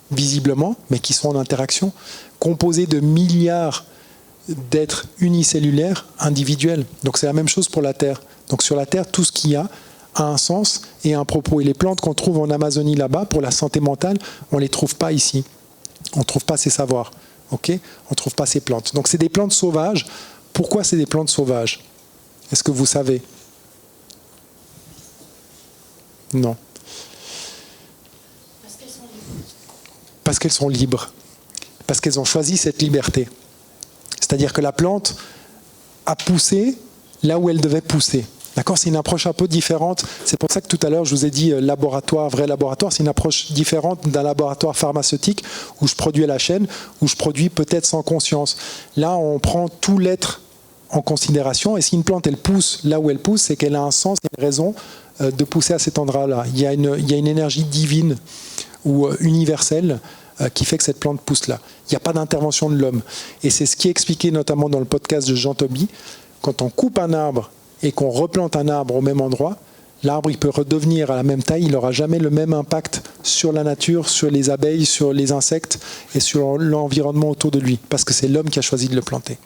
visiblement, mais qui sont en interaction, composés de milliards d'êtres unicellulaires individuels. Donc c'est la même chose pour la Terre. Donc sur la Terre, tout ce qu'il y a un sens et un propos. Et les plantes qu'on trouve en Amazonie là-bas, pour la santé mentale, on ne les trouve pas ici. On ne trouve pas ces savoirs. Okay, on ne trouve pas ces plantes. Donc c'est des plantes sauvages. Pourquoi c'est des plantes sauvages? Est-ce que vous savez? Non. Parce qu'elles sont libres. Parce qu'elles ont choisi cette liberté. C'est-à-dire que la plante a poussé là où elle devait pousser. D'accord? C'est une approche un peu différente. C'est pour ça que tout à l'heure, je vous ai dit laboratoire, vrai laboratoire. C'est une approche différente d'un laboratoire pharmaceutique où je produis à la chaîne, où je produis peut-être sans conscience. Là, on prend tout l'être en considération. Et si une plante, elle pousse là où elle pousse, c'est qu'elle a un sens et une raison de pousser à cet endroit-là. Il y a une énergie divine ou universelle qui fait que cette plante pousse là. Il n'y a pas d'intervention de l'homme. Et c'est ce qui est expliqué notamment dans le podcast de Jean Toby. Quand on coupe un arbre et qu'on replante un arbre au même endroit, l'arbre il peut redevenir à la même taille, il n'aura jamais le même impact sur la nature, sur les abeilles, sur les insectes et sur l'environnement autour de lui, parce que c'est l'homme qui a choisi de le planter.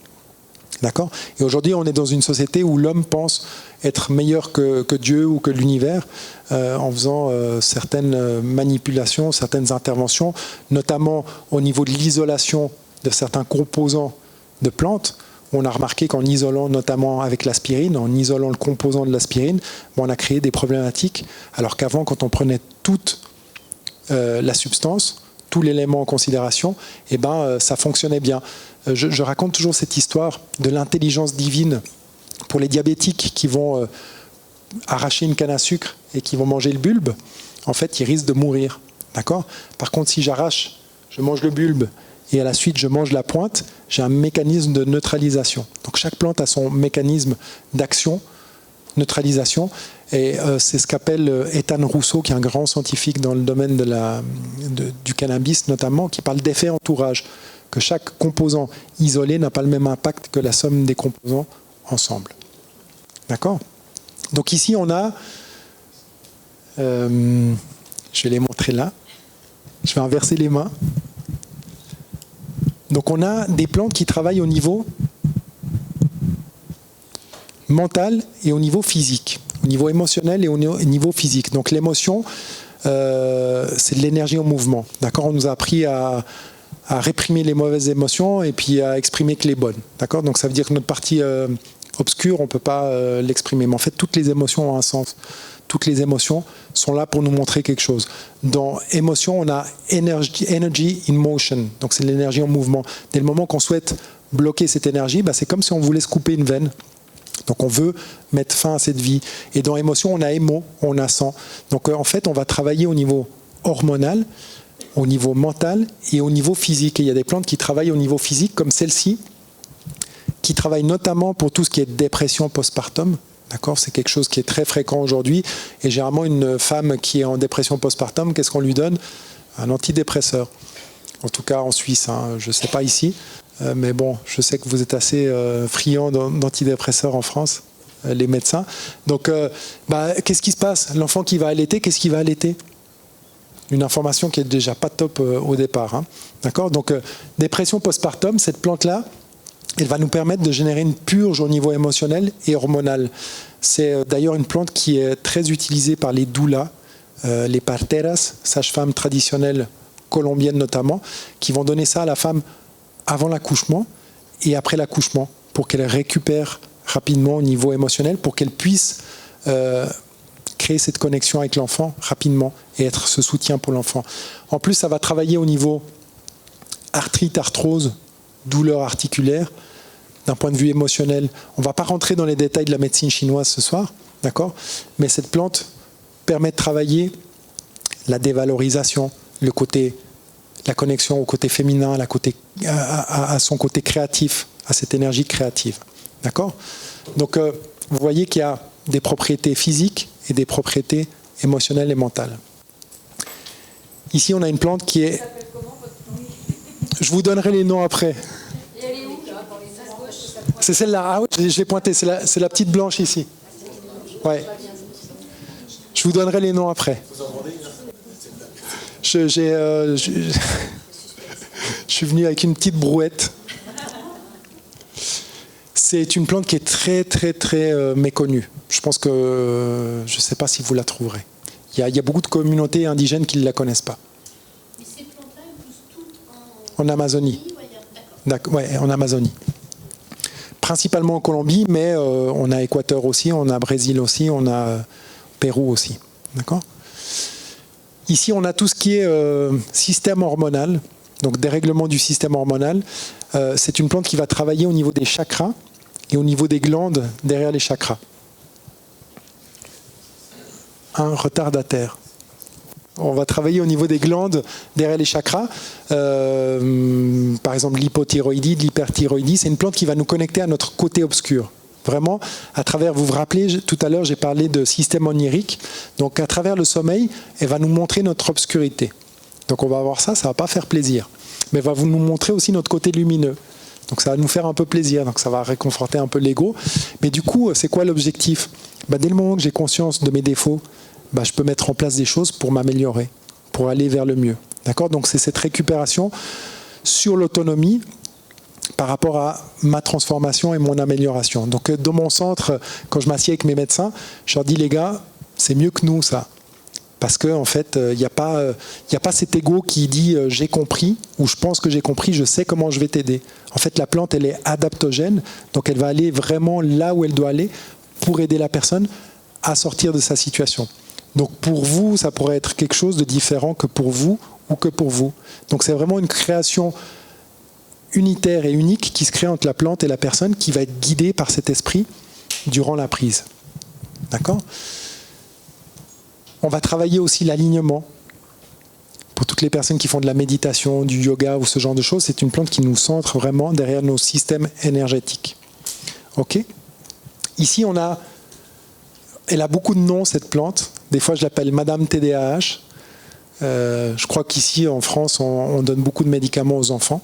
D'accord? Et aujourd'hui, on est dans une société où l'homme pense être meilleur que Dieu ou que l'univers en faisant certaines manipulations, certaines interventions, notamment au niveau de l'isolation de certains composants de plantes. On a remarqué qu'en isolant, notamment avec l'aspirine, en isolant le composant de l'aspirine, on a créé des problématiques, alors qu'avant, quand on prenait toute la substance, tout l'élément en considération, ça fonctionnait bien. Je raconte toujours cette histoire de l'intelligence divine pour les diabétiques qui vont arracher une canne à sucre et qui vont manger le bulbe. En fait, ils risquent de mourir. D'accord ? Par contre, si j'arrache, je mange le bulbe et à la suite je mange la pointe, j'ai un mécanisme de neutralisation. Donc chaque plante a son mécanisme d'action, neutralisation, et c'est ce qu'appelle Ethan Rousseau, qui est un grand scientifique dans le domaine du cannabis notamment, qui parle d'effet entourage, que chaque composant isolé n'a pas le même impact que la somme des composants ensemble. D'accord ? Donc ici on a, je vais les montrer là, je vais inverser les mains. Donc on a des plantes qui travaillent au niveau mental et au niveau physique, au niveau émotionnel et au niveau physique. Donc l'émotion, c'est de l'énergie en mouvement. D'accord ? On nous a appris à réprimer les mauvaises émotions et puis à exprimer que les bonnes. D'accord ? Donc ça veut dire que notre partie obscure, on ne peut pas l'exprimer. Mais en fait, toutes les émotions ont un sens. Toutes les émotions sont là pour nous montrer quelque chose. Dans émotion, on a energy in motion. Donc c'est l'énergie en mouvement. Dès le moment qu'on souhaite bloquer cette énergie, c'est comme si on voulait se couper une veine. Donc on veut mettre fin à cette vie. Et dans émotion, on a émo, on a sang. Donc en fait, on va travailler au niveau hormonal, au niveau mental et au niveau physique. Et il y a des plantes qui travaillent au niveau physique, comme celle-ci, qui travaillent notamment pour tout ce qui est dépression postpartum. D'accord ? C'est quelque chose qui est très fréquent aujourd'hui. Et généralement, une femme qui est en dépression postpartum, qu'est-ce qu'on lui donne ? Un antidépresseur. En tout cas en Suisse, je ne sais pas ici. Mais bon, je sais que vous êtes assez friands d'antidépresseurs en France, les médecins. Donc, qu'est-ce qui se passe ? L'enfant qui va allaiter, qu'est-ce qu'il va allaiter ? Une information qui est déjà pas top au départ. D'accord ? Donc, dépression postpartum, cette plante-là, elle va nous permettre de générer une purge au niveau émotionnel et hormonal. C'est d'ailleurs une plante qui est très utilisée par les doulas, les parteras, sages-femmes traditionnelles colombiennes notamment, qui vont donner ça à la femme avant l'accouchement et après l'accouchement, pour qu'elle récupère rapidement au niveau émotionnel, pour qu'elle puisse créer cette connexion avec l'enfant rapidement et être ce soutien pour l'enfant. En plus, ça va travailler au niveau arthrite, arthrose, douleur articulaire, d'un point de vue émotionnel. On ne va pas rentrer dans les détails de la médecine chinoise ce soir, d'accord ? Mais cette plante permet de travailler la dévalorisation, le côté, la connexion au côté féminin, à son côté créatif, à cette énergie créative. D'accord ? Donc, vous voyez qu'il y a des propriétés physiques et des propriétés émotionnelles et mentales. Ici, on a une plante qui est... Je vous donnerai les noms après. Et elle est où, là ? C'est celle-là. Ah oui, je l'ai pointée. C'est la petite blanche ici. Ouais. Je vous donnerai les noms après. Je suis venu avec une petite brouette. C'est une plante qui est très, très, très méconnue. Je pense que je ne sais pas si vous la trouverez. Il y a beaucoup de communautés indigènes qui ne la connaissent pas. Mais ces plantes-là, elles poussent toutes En Amazonie. ou ailleurs ? D'accord. Ouais, en Amazonie. Principalement en Colombie, mais on a Équateur aussi, on a Brésil aussi, on a Pérou aussi. D'accord ? Ici, on a tout ce qui est système hormonal, donc dérèglement du système hormonal. C'est une plante qui va travailler au niveau des chakras et au niveau des glandes derrière les chakras. Un retardataire. On va travailler au niveau des glandes derrière les chakras. Par exemple, l'hypothyroïdie, l'hyperthyroïdie, c'est une plante qui va nous connecter à notre côté obscur. Vraiment, à travers, vous vous rappelez, tout à l'heure, j'ai parlé de système onirique. Donc, à travers le sommeil, elle va nous montrer notre obscurité. Donc, on va voir ça, ça ne va pas faire plaisir. Mais elle va nous montrer aussi notre côté lumineux. Donc, ça va nous faire un peu plaisir. Donc, ça va réconforter un peu l'ego. Mais du coup, c'est quoi l'objectif ? Dès le moment que j'ai conscience de mes défauts, je peux mettre en place des choses pour m'améliorer, pour aller vers le mieux. D'accord ? Donc, c'est cette récupération sur l'autonomie par rapport à ma transformation et mon amélioration. Donc, dans mon centre, quand je m'assieds avec mes médecins, je leur dis, les gars, c'est mieux que nous, ça. Parce qu'en fait, il n'y a pas cet ego qui dit « j'ai compris » ou « je pense que j'ai compris, je sais comment je vais t'aider ». En fait, la plante, elle est adaptogène, donc elle va aller vraiment là où elle doit aller pour aider la personne à sortir de sa situation. Donc pour vous, ça pourrait être quelque chose de différent que pour vous ou que pour vous. Donc c'est vraiment une création unitaire et unique qui se crée entre la plante et la personne qui va être guidée par cet esprit durant la prise. D'accord ? On va travailler aussi l'alignement. Pour toutes les personnes qui font de la méditation, du yoga ou ce genre de choses, c'est une plante qui nous centre vraiment derrière nos systèmes énergétiques. Ok ? Ici, elle a beaucoup de noms, cette plante. Des fois, je l'appelle Madame TDAH. Je crois qu'ici, en France, on donne beaucoup de médicaments aux enfants.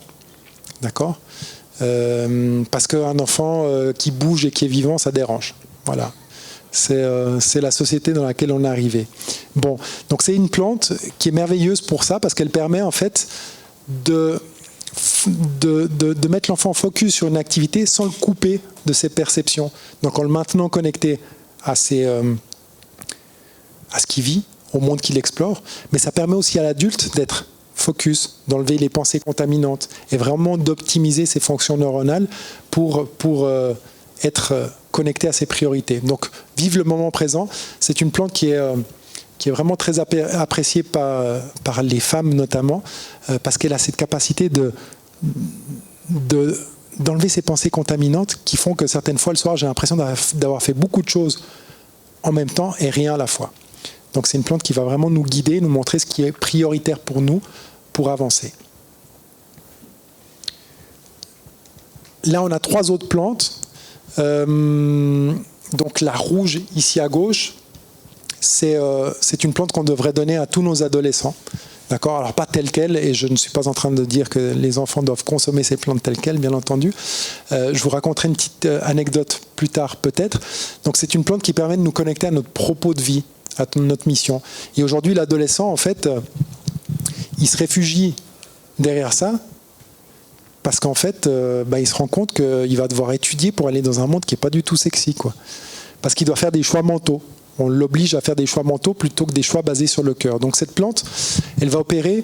D'accord ? Parce qu'un enfant qui bouge et qui est vivant, ça dérange. Voilà. C'est la société dans laquelle on est arrivé. Bon, donc c'est une plante qui est merveilleuse pour ça, parce qu'elle permet en fait de mettre l'enfant focus sur une activité sans le couper de ses perceptions. Donc en le maintenant connecté à ce qu'il vit, au monde qu'il explore, mais ça permet aussi à l'adulte d'être focus, d'enlever les pensées contaminantes et vraiment d'optimiser ses fonctions neuronales pour être connecté à ses priorités. Donc, vivre le moment présent, c'est une plante qui est vraiment très appréciée par les femmes notamment, parce qu'elle a cette capacité d'enlever ces pensées contaminantes qui font que certaines fois le soir, j'ai l'impression d'avoir fait beaucoup de choses en même temps et rien à la fois. Donc c'est une plante qui va vraiment nous guider, nous montrer ce qui est prioritaire pour nous pour avancer. Là, on a 3 autres plantes. Donc la rouge ici à gauche, c'est une plante qu'on devrait donner à tous nos adolescents. D'accord ? Alors pas telle quelle, et je ne suis pas en train de dire que les enfants doivent consommer ces plantes telles quelles, bien entendu. Je vous raconterai une petite anecdote plus tard peut-être. Donc c'est une plante qui permet de nous connecter à notre propos de vie, à notre mission. Et aujourd'hui, l'adolescent, en fait, il se réfugie derrière ça, parce qu'en fait, il se rend compte qu'il va devoir étudier pour aller dans un monde qui n'est pas du tout sexy, quoi. Parce qu'il doit faire des choix mentaux. On l'oblige à faire des choix mentaux plutôt que des choix basés sur le cœur. Donc cette plante, elle va opérer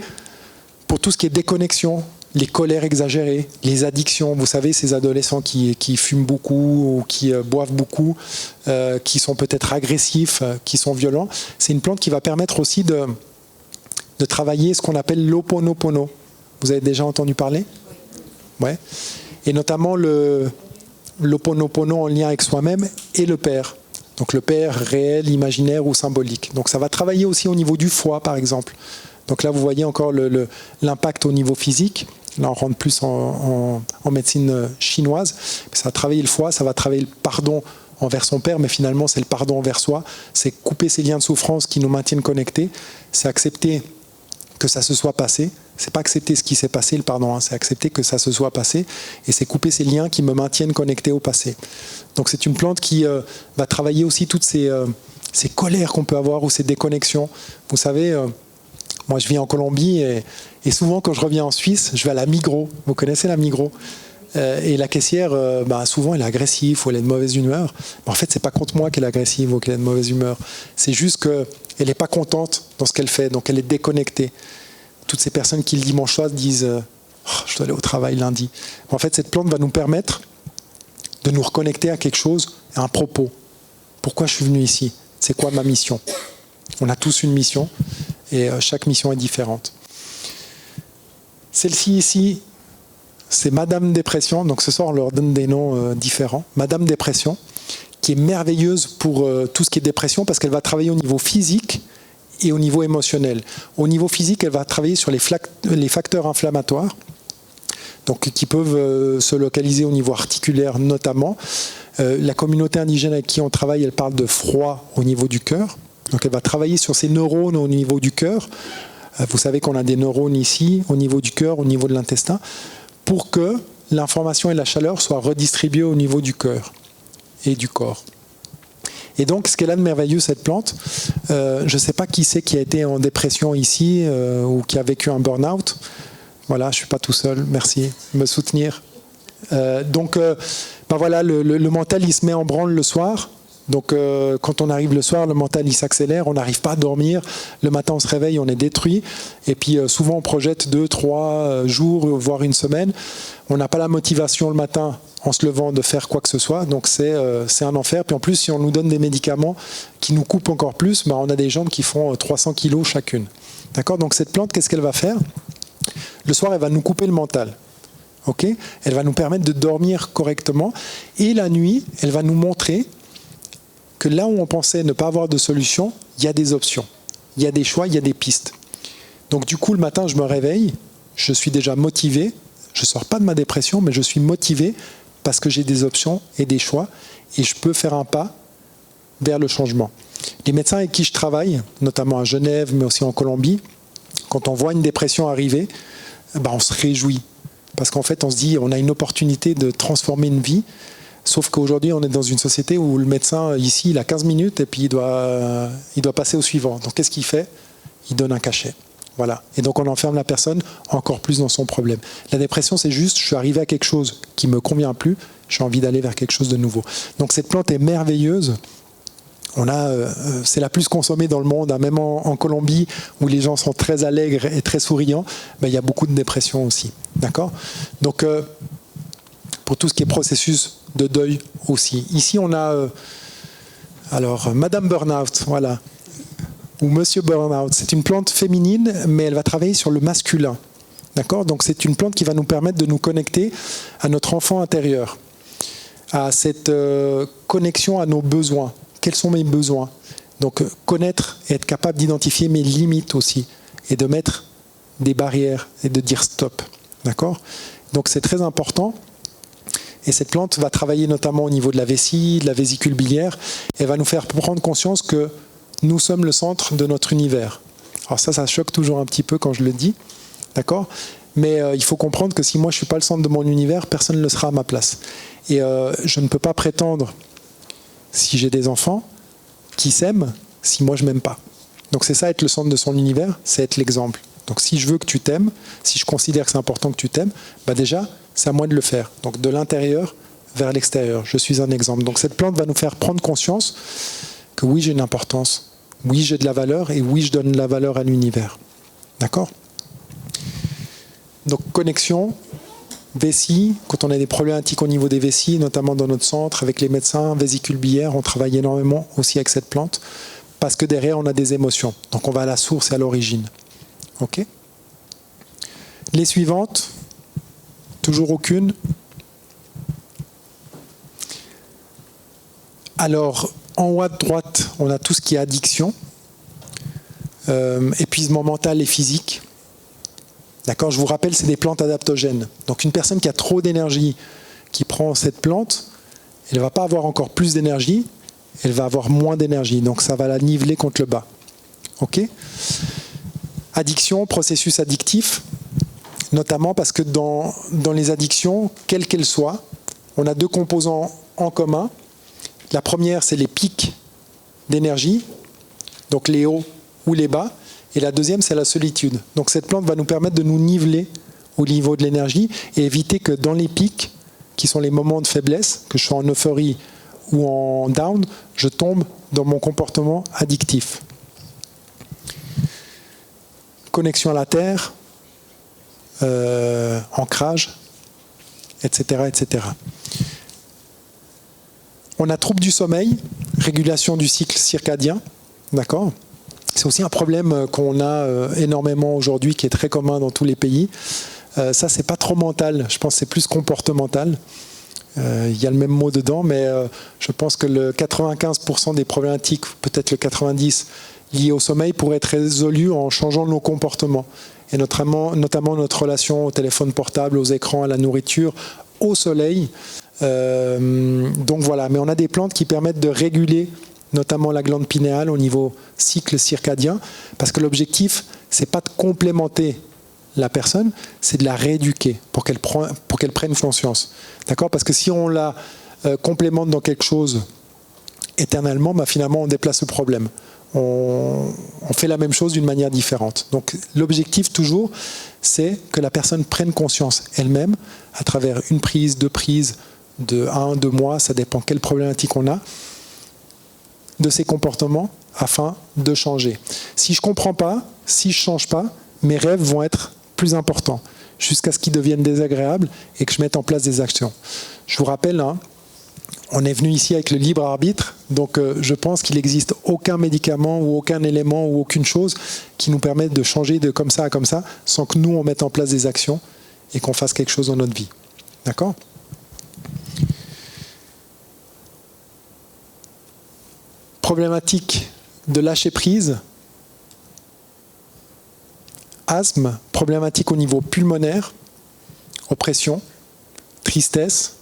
pour tout ce qui est déconnexion les colères exagérées, les addictions. Vous savez, ces adolescents qui fument beaucoup ou qui boivent beaucoup, qui sont peut-être agressifs, qui sont violents. C'est une plante qui va permettre aussi de travailler ce qu'on appelle l'Ho'oponopono. Vous avez déjà entendu parler ? Ouais. Et notamment l'Ho'oponopono en lien avec soi-même et le Père. Donc le Père réel, imaginaire ou symbolique. Donc ça va travailler aussi au niveau du foie, par exemple. Donc là, vous voyez encore l'impact au niveau physique. Là, on rentre plus en médecine chinoise. Ça va travailler le foie, ça va travailler le pardon envers son Père, mais finalement, c'est le pardon envers soi. C'est couper ces liens de souffrance qui nous maintiennent connectés. C'est accepter que ça se soit passé. C'est pas accepter ce qui s'est passé, le pardon, hein. C'est accepter que ça se soit passé. Et c'est couper ces liens qui me maintiennent connecté au passé. Donc c'est une plante qui va travailler aussi toutes ces colères qu'on peut avoir ou ces déconnexions. Vous savez, moi je vis en Colombie et souvent quand je reviens en Suisse, je vais à la Migros. Vous connaissez la Migros ? Et la caissière, souvent elle est agressive ou elle est de mauvaise humeur. Mais en fait, c'est pas contre moi qu'elle est agressive ou qu'elle est de mauvaise humeur. C'est juste qu'elle n'est pas contente dans ce qu'elle fait, donc elle est déconnectée. Toutes ces personnes qui le dimanche soir disent je dois aller au travail lundi. En fait, cette plante va nous permettre de nous reconnecter à quelque chose, à un propos. Pourquoi je suis venu ici ? C'est quoi ma mission ? On a tous une mission et chaque mission est différente. Celle-ci ici, c'est Madame Dépression. Donc ce soir, on leur donne des noms différents. Madame Dépression, qui est merveilleuse pour tout ce qui est dépression parce qu'elle va travailler au niveau physique et au niveau émotionnel. Au niveau physique, elle va travailler sur les facteurs inflammatoires, donc qui peuvent se localiser au niveau articulaire notamment. La communauté indigène avec qui on travaille, elle parle de froid au niveau du cœur. Donc elle va travailler sur ces neurones au niveau du cœur. Vous savez qu'on a des neurones ici, au niveau du cœur, au niveau de l'intestin, pour que l'information et la chaleur soient redistribuées au niveau du cœur et du corps. Et donc, ce qu'elle a de merveilleux, cette plante, je ne sais pas qui c'est qui a été en dépression ici ou qui a vécu un burn-out. Voilà, je ne suis pas tout seul, merci de me soutenir. Voilà, le mental, il se met en branle le soir. Donc, quand on arrive le soir, le mental, il s'accélère, on n'arrive pas à dormir. Le matin, on se réveille, on est détruit. Et puis, souvent, on projette 2, 3 jours, voire une semaine. On n'a pas la motivation le matin en se levant de faire quoi que ce soit. Donc, c'est un enfer. Puis en plus, si on nous donne des médicaments qui nous coupent encore plus, on a des jambes qui font 300 kilos chacune. D'accord ? Donc, cette plante, qu'est-ce qu'elle va faire ? Le soir, elle va nous couper le mental. Okay ? Elle va nous permettre de dormir correctement. Et la nuit, elle va nous montrer que là où on pensait ne pas avoir de solution, il y a des options, il y a des choix, il y a des pistes. Donc du coup, le matin, je me réveille, je suis déjà motivé, je ne sors pas de ma dépression, mais je suis motivé parce que j'ai des options et des choix, et je peux faire un pas vers le changement. Les médecins avec qui je travaille, notamment à Genève, mais aussi en Colombie, quand on voit une dépression arriver, on se réjouit. Parce qu'en fait, on se dit, on a une opportunité de transformer une vie. Sauf qu'aujourd'hui, on est dans une société où le médecin, ici, il a 15 minutes et puis il doit passer au suivant. Donc, qu'est-ce qu'il fait ? Il donne un cachet. Voilà. Et donc, on enferme la personne encore plus dans son problème. La dépression, c'est juste, je suis arrivé à quelque chose qui ne me convient plus, j'ai envie d'aller vers quelque chose de nouveau. Donc, cette plante est merveilleuse. C'est la plus consommée dans le monde, hein. Même en Colombie, où les gens sont très allègres et très souriants, il y a beaucoup de dépression aussi. D'accord ? Donc, pour tout ce qui est processus de deuil aussi. Ici, on a Madame Burnout, voilà, ou Monsieur Burnout. C'est une plante féminine, mais elle va travailler sur le masculin. D'accord ? Donc, c'est une plante qui va nous permettre de nous connecter à notre enfant intérieur, à cette connexion à nos besoins. Quels sont mes besoins ? Donc, connaître et être capable d'identifier mes limites aussi, et de mettre des barrières et de dire stop. D'accord ? Donc, c'est très important. Et cette plante va travailler notamment au niveau de la vessie, de la vésicule biliaire. Elle va nous faire prendre conscience que nous sommes le centre de notre univers. Alors ça choque toujours un petit peu quand je le dis, d'accord ? Mais il faut comprendre que si moi je ne suis pas le centre de mon univers, personne ne le sera à ma place. Et je ne peux pas prétendre, si j'ai des enfants, qu'ils s'aiment si moi je ne m'aime pas. Donc c'est ça, être le centre de son univers, c'est être l'exemple. Donc si je veux que tu t'aimes, si je considère que c'est important que tu t'aimes, déjà, c'est à moi de le faire. Donc de l'intérieur vers l'extérieur. Je suis un exemple. Donc cette plante va nous faire prendre conscience que oui, j'ai une importance. Oui, j'ai de la valeur et oui, je donne de la valeur à l'univers. D'accord ? Donc connexion, vessie, quand on a des problématiques au niveau des vessies, notamment dans notre centre avec les médecins, vésicule biliaire, on travaille énormément aussi avec cette plante, parce que derrière on a des émotions. Donc on va à la source et à l'origine. Ok ? Les suivantes, toujours aucune. Alors, en haut à droite, on a tout ce qui est addiction, épuisement mental et physique. D'accord, je vous rappelle, c'est des plantes adaptogènes. Donc une personne qui a trop d'énergie, qui prend cette plante, elle ne va pas avoir encore plus d'énergie, elle va avoir moins d'énergie. Donc ça va la niveler contre le bas. Ok ? Addiction, processus addictif, notamment parce que dans les addictions, quelles qu'elles soient, on a deux composants en commun. La première, c'est les pics d'énergie, donc les hauts ou les bas. Et la deuxième, c'est la solitude. Donc cette plante va nous permettre de nous niveler au niveau de l'énergie et éviter que dans les pics, qui sont les moments de faiblesse, que je sois en euphorie ou en down, je tombe dans mon comportement addictif. Connexion à la terre, ancrage, etc., etc. On a trouble du sommeil, régulation du cycle circadien, d'accord ? C'est aussi un problème qu'on a énormément aujourd'hui, qui est très commun dans tous les pays. Ça, c'est pas trop mental, je pense que c'est plus comportemental. Il y a le même mot dedans, mais je pense que le 95% des problématiques, peut-être le 90% liées au sommeil, pourraient être résolues en changeant nos comportements. Et notamment notre relation au téléphone portable, aux écrans, à la nourriture, au soleil. Donc voilà, mais on a des plantes qui permettent de réguler notamment la glande pinéale au niveau cycle circadien, parce que l'objectif, c'est pas de complémenter la personne, c'est de la rééduquer pour qu'elle prenne conscience. D'accord ? Parce que si on la complémente dans quelque chose éternellement, finalement, on déplace le problème. On fait la même chose d'une manière différente. Donc l'objectif toujours, c'est que la personne prenne conscience elle-même à travers une prise, deux prises, de 1, 2 mois, ça dépend quelle problématique on a, de ses comportements afin de changer. Si je ne comprends pas, si je ne change pas, mes rêves vont être plus importants jusqu'à ce qu'ils deviennent désagréables et que je mette en place des actions. Je vous rappelle, on est venu ici avec le libre arbitre, donc je pense qu'il n'existe aucun médicament ou aucun élément ou aucune chose qui nous permette de changer de comme ça à comme ça sans que nous, on mette en place des actions et qu'on fasse quelque chose dans notre vie. D'accord ? Problématique de lâcher prise, asthme, problématique au niveau pulmonaire, oppression, tristesse,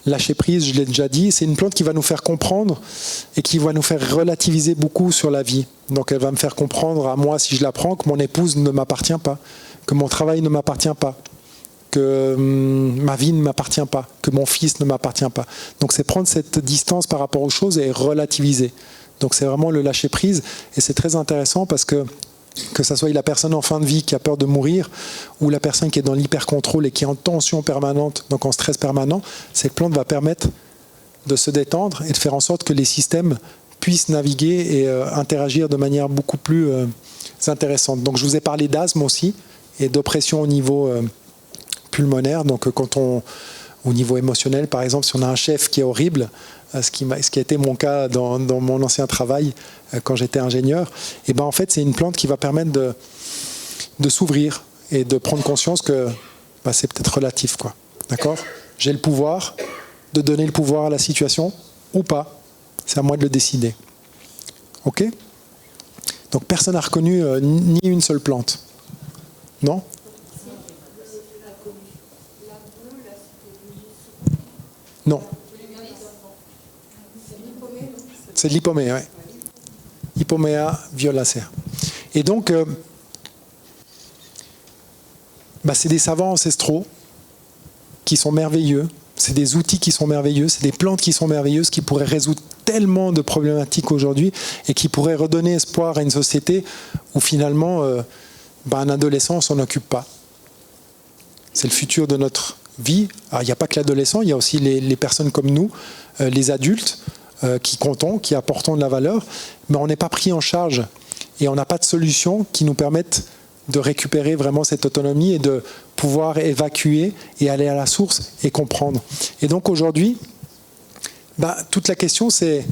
lâcher prise, je l'ai déjà dit, c'est une plante qui va nous faire comprendre et qui va nous faire relativiser beaucoup sur la vie. Donc elle va me faire comprendre à moi, si je la prends, que mon épouse ne m'appartient pas, que mon travail ne m'appartient pas, que ma vie ne m'appartient pas, que mon fils ne m'appartient pas. Donc c'est prendre cette distance par rapport aux choses et relativiser. Donc c'est vraiment le lâcher prise et c'est très intéressant parce que ça soit la personne en fin de vie qui a peur de mourir ou la personne qui est dans l'hyper-contrôle et qui est en tension permanente, donc en stress permanent, cette plante va permettre de se détendre et de faire en sorte que les systèmes puissent naviguer et interagir de manière beaucoup plus intéressante. Donc je vous ai parlé d'asthme aussi et d'oppression au niveau pulmonaire. Donc quand au niveau émotionnel, par exemple, si on a un chef qui est horrible, ce qui a été mon cas dans mon ancien travail quand j'étais ingénieur, et en fait c'est une plante qui va permettre de s'ouvrir et de prendre conscience que c'est peut-être relatif, quoi. D'accord ? J'ai le pouvoir de donner le pouvoir à la situation ou pas. C'est à moi de le décider. Ok ? Donc personne n'a reconnu ni une seule plante. Non ? Non. C'est l'hypomée, oui. Hypomea violacea. Et donc, c'est des savants ancestraux qui sont merveilleux. C'est des outils qui sont merveilleux. C'est des plantes qui sont merveilleuses, qui pourraient résoudre tellement de problématiques aujourd'hui et qui pourraient redonner espoir à une société où finalement, un adolescent ne s'en occupe pas. C'est le futur de notre vie. Alors, il n'y a pas que l'adolescent, il y a aussi les personnes comme nous, les adultes, qui comptons, qui apportons de la valeur, mais on n'est pas pris en charge et on n'a pas de solution qui nous permette de récupérer vraiment cette autonomie et de pouvoir évacuer et aller à la source et comprendre. Et donc aujourd'hui, toute la question c'est,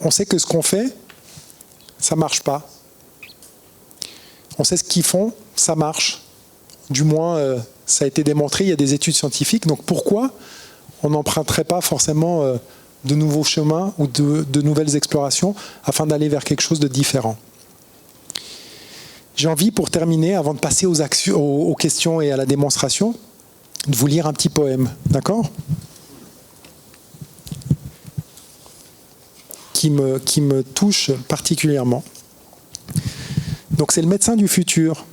on sait que ce qu'on fait, ça ne marche pas. On sait ce qu'ils font, ça marche. Du moins, ça a été démontré, il y a des études scientifiques. Donc pourquoi on n'emprunterait pas forcément de nouveaux chemins ou de nouvelles explorations afin d'aller vers quelque chose de différent? J'ai envie, pour terminer, avant de passer aux questions et à la démonstration, de vous lire un petit poème, d'accord ? Qui me touche particulièrement. Donc c'est le médecin du futur.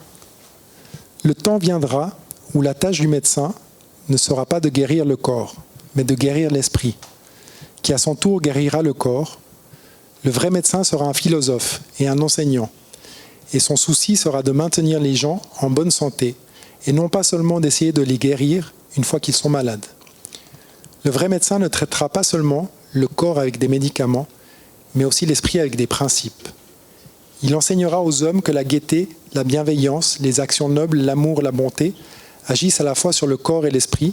Le temps viendra où la tâche du médecin ne sera pas de guérir le corps, mais de guérir l'esprit, qui à son tour guérira le corps. Le vrai médecin sera un philosophe et un enseignant, et son souci sera de maintenir les gens en bonne santé, et non pas seulement d'essayer de les guérir une fois qu'ils sont malades. Le vrai médecin ne traitera pas seulement le corps avec des médicaments, mais aussi l'esprit avec des principes. Il enseignera aux hommes que la gaieté, la bienveillance, les actions nobles, l'amour, la bonté agissent à la fois sur le corps et l'esprit,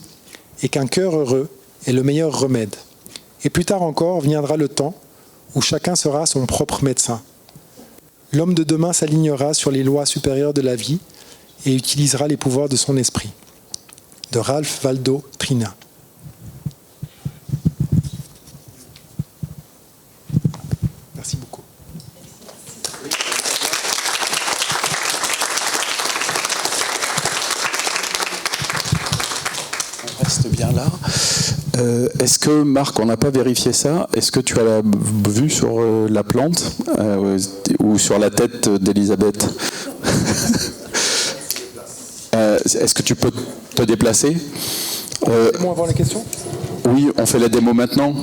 et qu'un cœur heureux est le meilleur remède. Et plus tard encore viendra le temps où chacun sera son propre médecin. L'homme de demain s'alignera sur les lois supérieures de la vie et utilisera les pouvoirs de son esprit. De Ralph Waldo Trina. Merci beaucoup. On reste bien là. Est-ce que, Marc, on n'a pas vérifié ça? Est-ce que tu as la vue sur la plante ou sur la tête d'Elisabeth? Est-ce que tu peux te déplacer? Démo avant les questions? Oui, on fait la démo maintenant.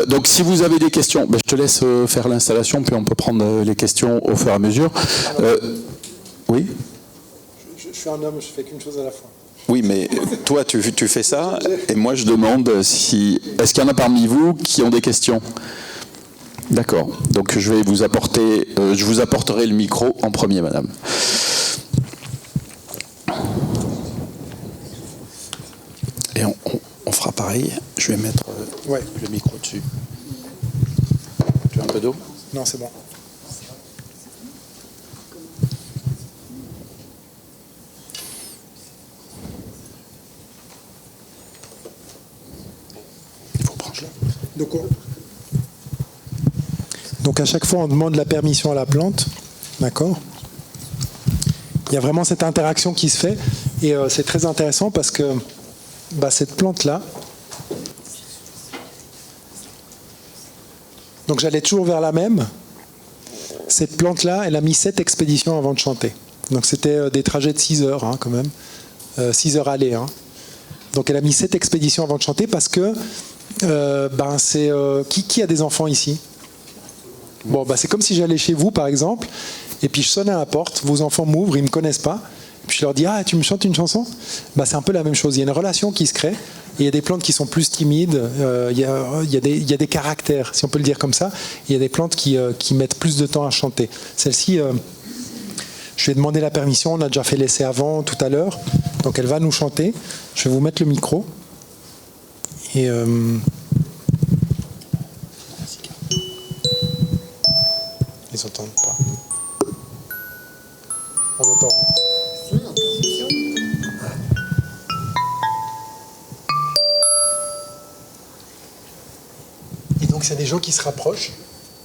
Donc si vous avez des questions, je te laisse faire l'installation, puis on peut prendre les questions au fur et à mesure. Oui? Je suis un homme, je fais qu'une chose à la fois. Oui, mais toi, tu fais ça, et moi, je demande si... Est-ce qu'il y en a parmi vous qui ont des questions? D'accord. Donc, je vais vous apporter... je vous apporterai le micro en premier, madame. Et on fera pareil. Je vais mettre le micro dessus. Tu veux un peu d'eau? Non, c'est bon. Donc à chaque fois, on demande la permission à la plante, d'accord? Il y a vraiment cette interaction qui se fait, et c'est très intéressant parce que cette plante-là, donc j'allais toujours vers la même, cette plante-là, elle a mis 7 expéditions avant de chanter. Donc c'était des trajets de 6 heures quand même, 6 heures aller. Donc elle a mis 7 expéditions avant de chanter parce que qui a des enfants ici? Bon, c'est comme si j'allais chez vous, par exemple, et puis je sonne à la porte, vos enfants m'ouvrent, ils ne me connaissent pas, et puis je leur dis « Ah, tu me chantes une chanson ?» C'est un peu la même chose. Il y a une relation qui se crée, et il y a des plantes qui sont plus timides, il y a des caractères, si on peut le dire comme ça, il y a des plantes qui mettent plus de temps à chanter. Celle-ci, je lui ai demandé la permission, on a déjà fait l'essai avant, tout à l'heure, donc elle va nous chanter. Je vais vous mettre le micro. Et... ils n'entendent pas. On entend. Et donc, il y a des gens qui se rapprochent.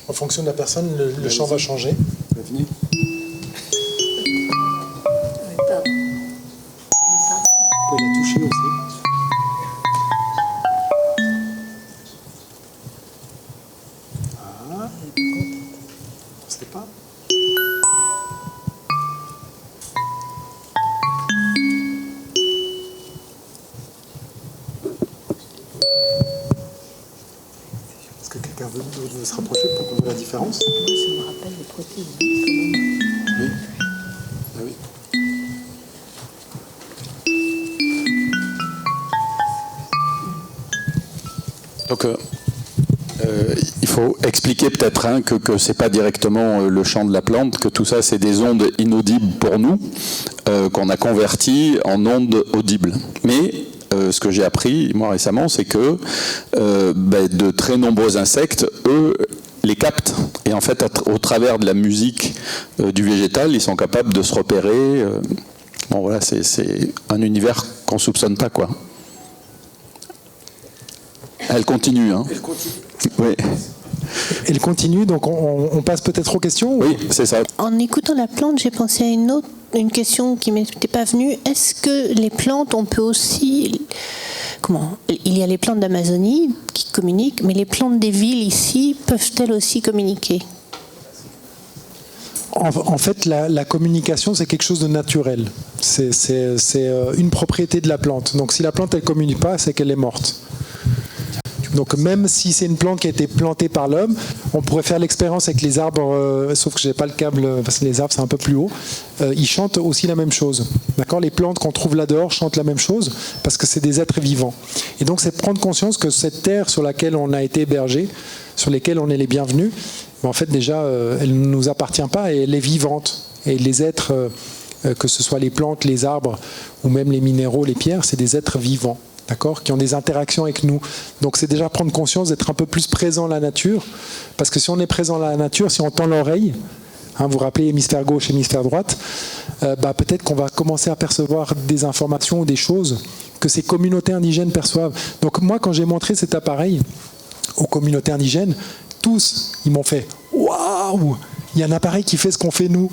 En fonction de la personne, le chant va changer. Vous pouvez la toucher aussi. Pas. Est-ce que quelqu'un veut se rapprocher pour qu'on voit la différence? Moi, ça me rappelle les protéines, quand même. Oui. Ah oui. Donc, il faut expliquer peut-être que c'est pas directement le chant de la plante, que tout ça c'est des ondes inaudibles pour nous, qu'on a converties en ondes audibles. Mais ce que j'ai appris moi récemment, c'est que de très nombreux insectes, eux, les captent. Et en fait, au travers de la musique du végétal, ils sont capables de se repérer. Bon voilà, c'est un univers qu'on soupçonne pas, quoi. Elle continue, hein. Elle continue. Oui. Elle continue, donc on passe peut-être aux questions. Oui, c'est ça. En écoutant la plante, j'ai pensé à une question qui ne m'était pas venue. Est-ce que les plantes, on peut aussi... Il y a les plantes d'Amazonie qui communiquent, mais les plantes des villes ici, peuvent-elles aussi communiquer ? En fait, la communication, c'est quelque chose de naturel. C'est une propriété de la plante. Donc si la plante, elle ne communique pas, c'est qu'elle est morte. Donc même si c'est une plante qui a été plantée par l'homme, on pourrait faire l'expérience avec les arbres, sauf que je n'ai pas le câble, parce que les arbres c'est un peu plus haut, ils chantent aussi la même chose. D'accord ? Les plantes qu'on trouve là dehors chantent la même chose, parce que c'est des êtres vivants. Et donc c'est prendre conscience que cette terre sur laquelle on a été hébergé, sur laquelle on est les bienvenus, en fait déjà elle ne nous appartient pas et elle est vivante. Et les êtres, que ce soit les plantes, les arbres, ou même les minéraux, les pierres, c'est des êtres vivants. D'accord, qui ont des interactions avec nous. Donc c'est déjà prendre conscience d'être un peu plus présent à la nature, parce que si on est présent à la nature, si on tend l'oreille, vous vous rappelez hémisphère gauche, hémisphère droite, peut-être qu'on va commencer à percevoir des informations ou des choses que ces communautés indigènes perçoivent. Donc moi, quand j'ai montré cet appareil aux communautés indigènes, tous, ils m'ont fait « Waouh, il y a un appareil qui fait ce qu'on fait nous !»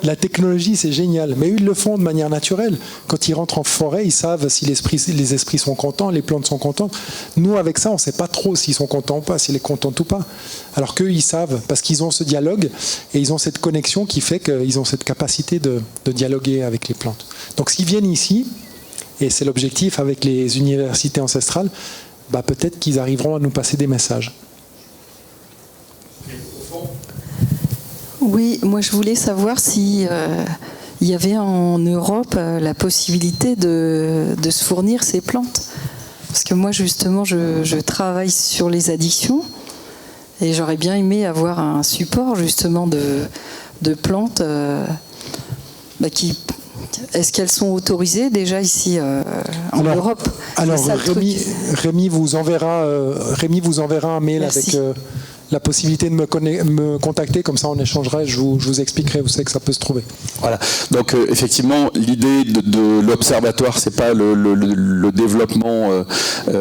La technologie, c'est génial, mais eux, ils le font de manière naturelle. Quand ils rentrent en forêt, ils savent si les esprits sont contents, les plantes sont contentes. Nous, avec ça, on ne sait pas trop s'ils sont contents ou pas, s'ils sont contents ou pas. Alors qu'eux, ils savent, parce qu'ils ont ce dialogue et ils ont cette connexion qui fait qu'ils ont cette capacité de dialoguer avec les plantes. Donc s'ils viennent ici, et c'est l'objectif avec les universités ancestrales, peut-être qu'ils arriveront à nous passer des messages. Oui, moi je voulais savoir si il y avait en Europe la possibilité de se fournir ces plantes. Parce que moi justement je travaille sur les addictions et j'aurais bien aimé avoir un support justement de plantes qui... Est-ce qu'elles sont autorisées déjà ici en Europe ? Alors Rémi vous enverra un mail. Merci. Avec la possibilité de me contacter, comme ça on échangera et je vous expliquerai où c'est que ça peut se trouver. Voilà, donc effectivement l'idée de l'observatoire, c'est pas le développement,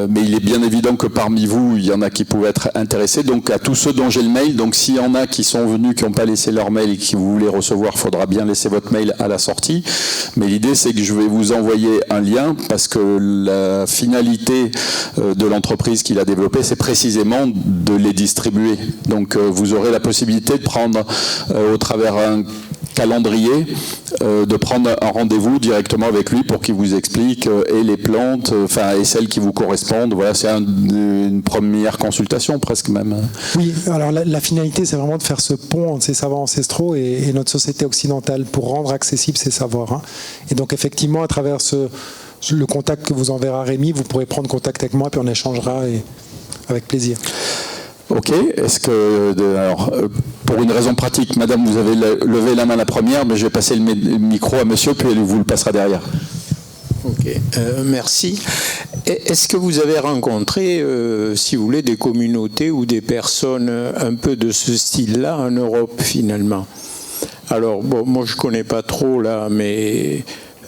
mais il est bien évident que parmi vous il y en a qui pouvaient être intéressés. Donc à tous ceux dont j'ai le mail, donc s'il y en a qui sont venus, qui n'ont pas laissé leur mail et qui vous voulez recevoir, il faudra bien laisser votre mail à la sortie. Mais l'idée c'est que je vais vous envoyer un lien, parce que la finalité de l'entreprise qu'il a développée, c'est précisément de les distribuer. Donc vous aurez la possibilité de prendre au travers un calendrier, de prendre un rendez-vous directement avec lui pour qu'il vous explique et les plantes, et celles qui vous correspondent. Voilà, c'est une première consultation presque même. Oui, alors la finalité c'est vraiment de faire ce pont entre ces savoirs ancestraux et notre société occidentale pour rendre accessibles ces savoirs. Et donc effectivement à travers le contact que vous enverra Rémi, vous pourrez prendre contact avec moi puis on échangera avec plaisir. Ok, est-ce que, pour une raison pratique, madame, vous avez levé la main la première, mais je vais passer le micro à monsieur, puis elle vous le passera derrière. Ok, merci. Est-ce que vous avez rencontré, si vous voulez, des communautés ou des personnes un peu de ce style-là en Europe, finalement ? Alors, bon, moi je ne connais pas trop, là, mais...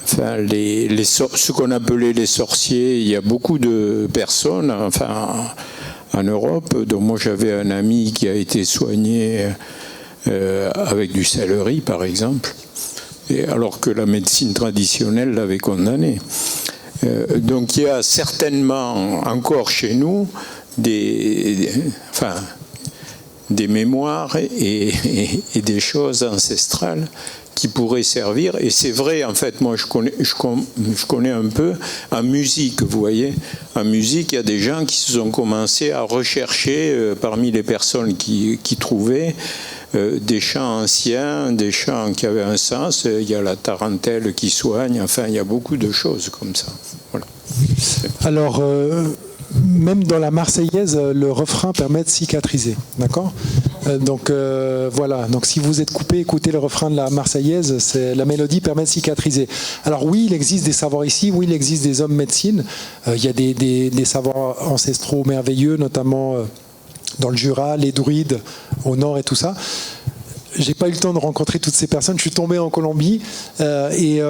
ce qu'on appelait les sorciers, il y a beaucoup de personnes, en Europe. Donc moi j'avais un ami qui a été soigné avec du céleri par exemple, alors que la médecine traditionnelle l'avait condamné. Donc il y a certainement encore chez nous des mémoires et des choses ancestrales qui pourraient servir. Et c'est vrai, en fait, moi je connais un peu en musique, vous voyez. En musique, il y a des gens qui se sont commencés à rechercher parmi les personnes qui trouvaient des chants anciens, des chants qui avaient un sens. Il y a la tarentelle qui soigne, il y a beaucoup de choses comme ça. Voilà. Alors, même dans la Marseillaise, le refrain permet de cicatriser. D'accord ? Donc voilà. Donc si vous êtes coupé, écoutez le refrain de la Marseillaise, la mélodie permet de cicatriser. Alors oui, il existe des savoirs ici, oui, il existe des hommes médecine. Il y a des savoirs ancestraux merveilleux, notamment dans le Jura, les druides au nord et tout ça. J'ai pas eu le temps de rencontrer toutes ces personnes. Je suis tombé en Colombie aller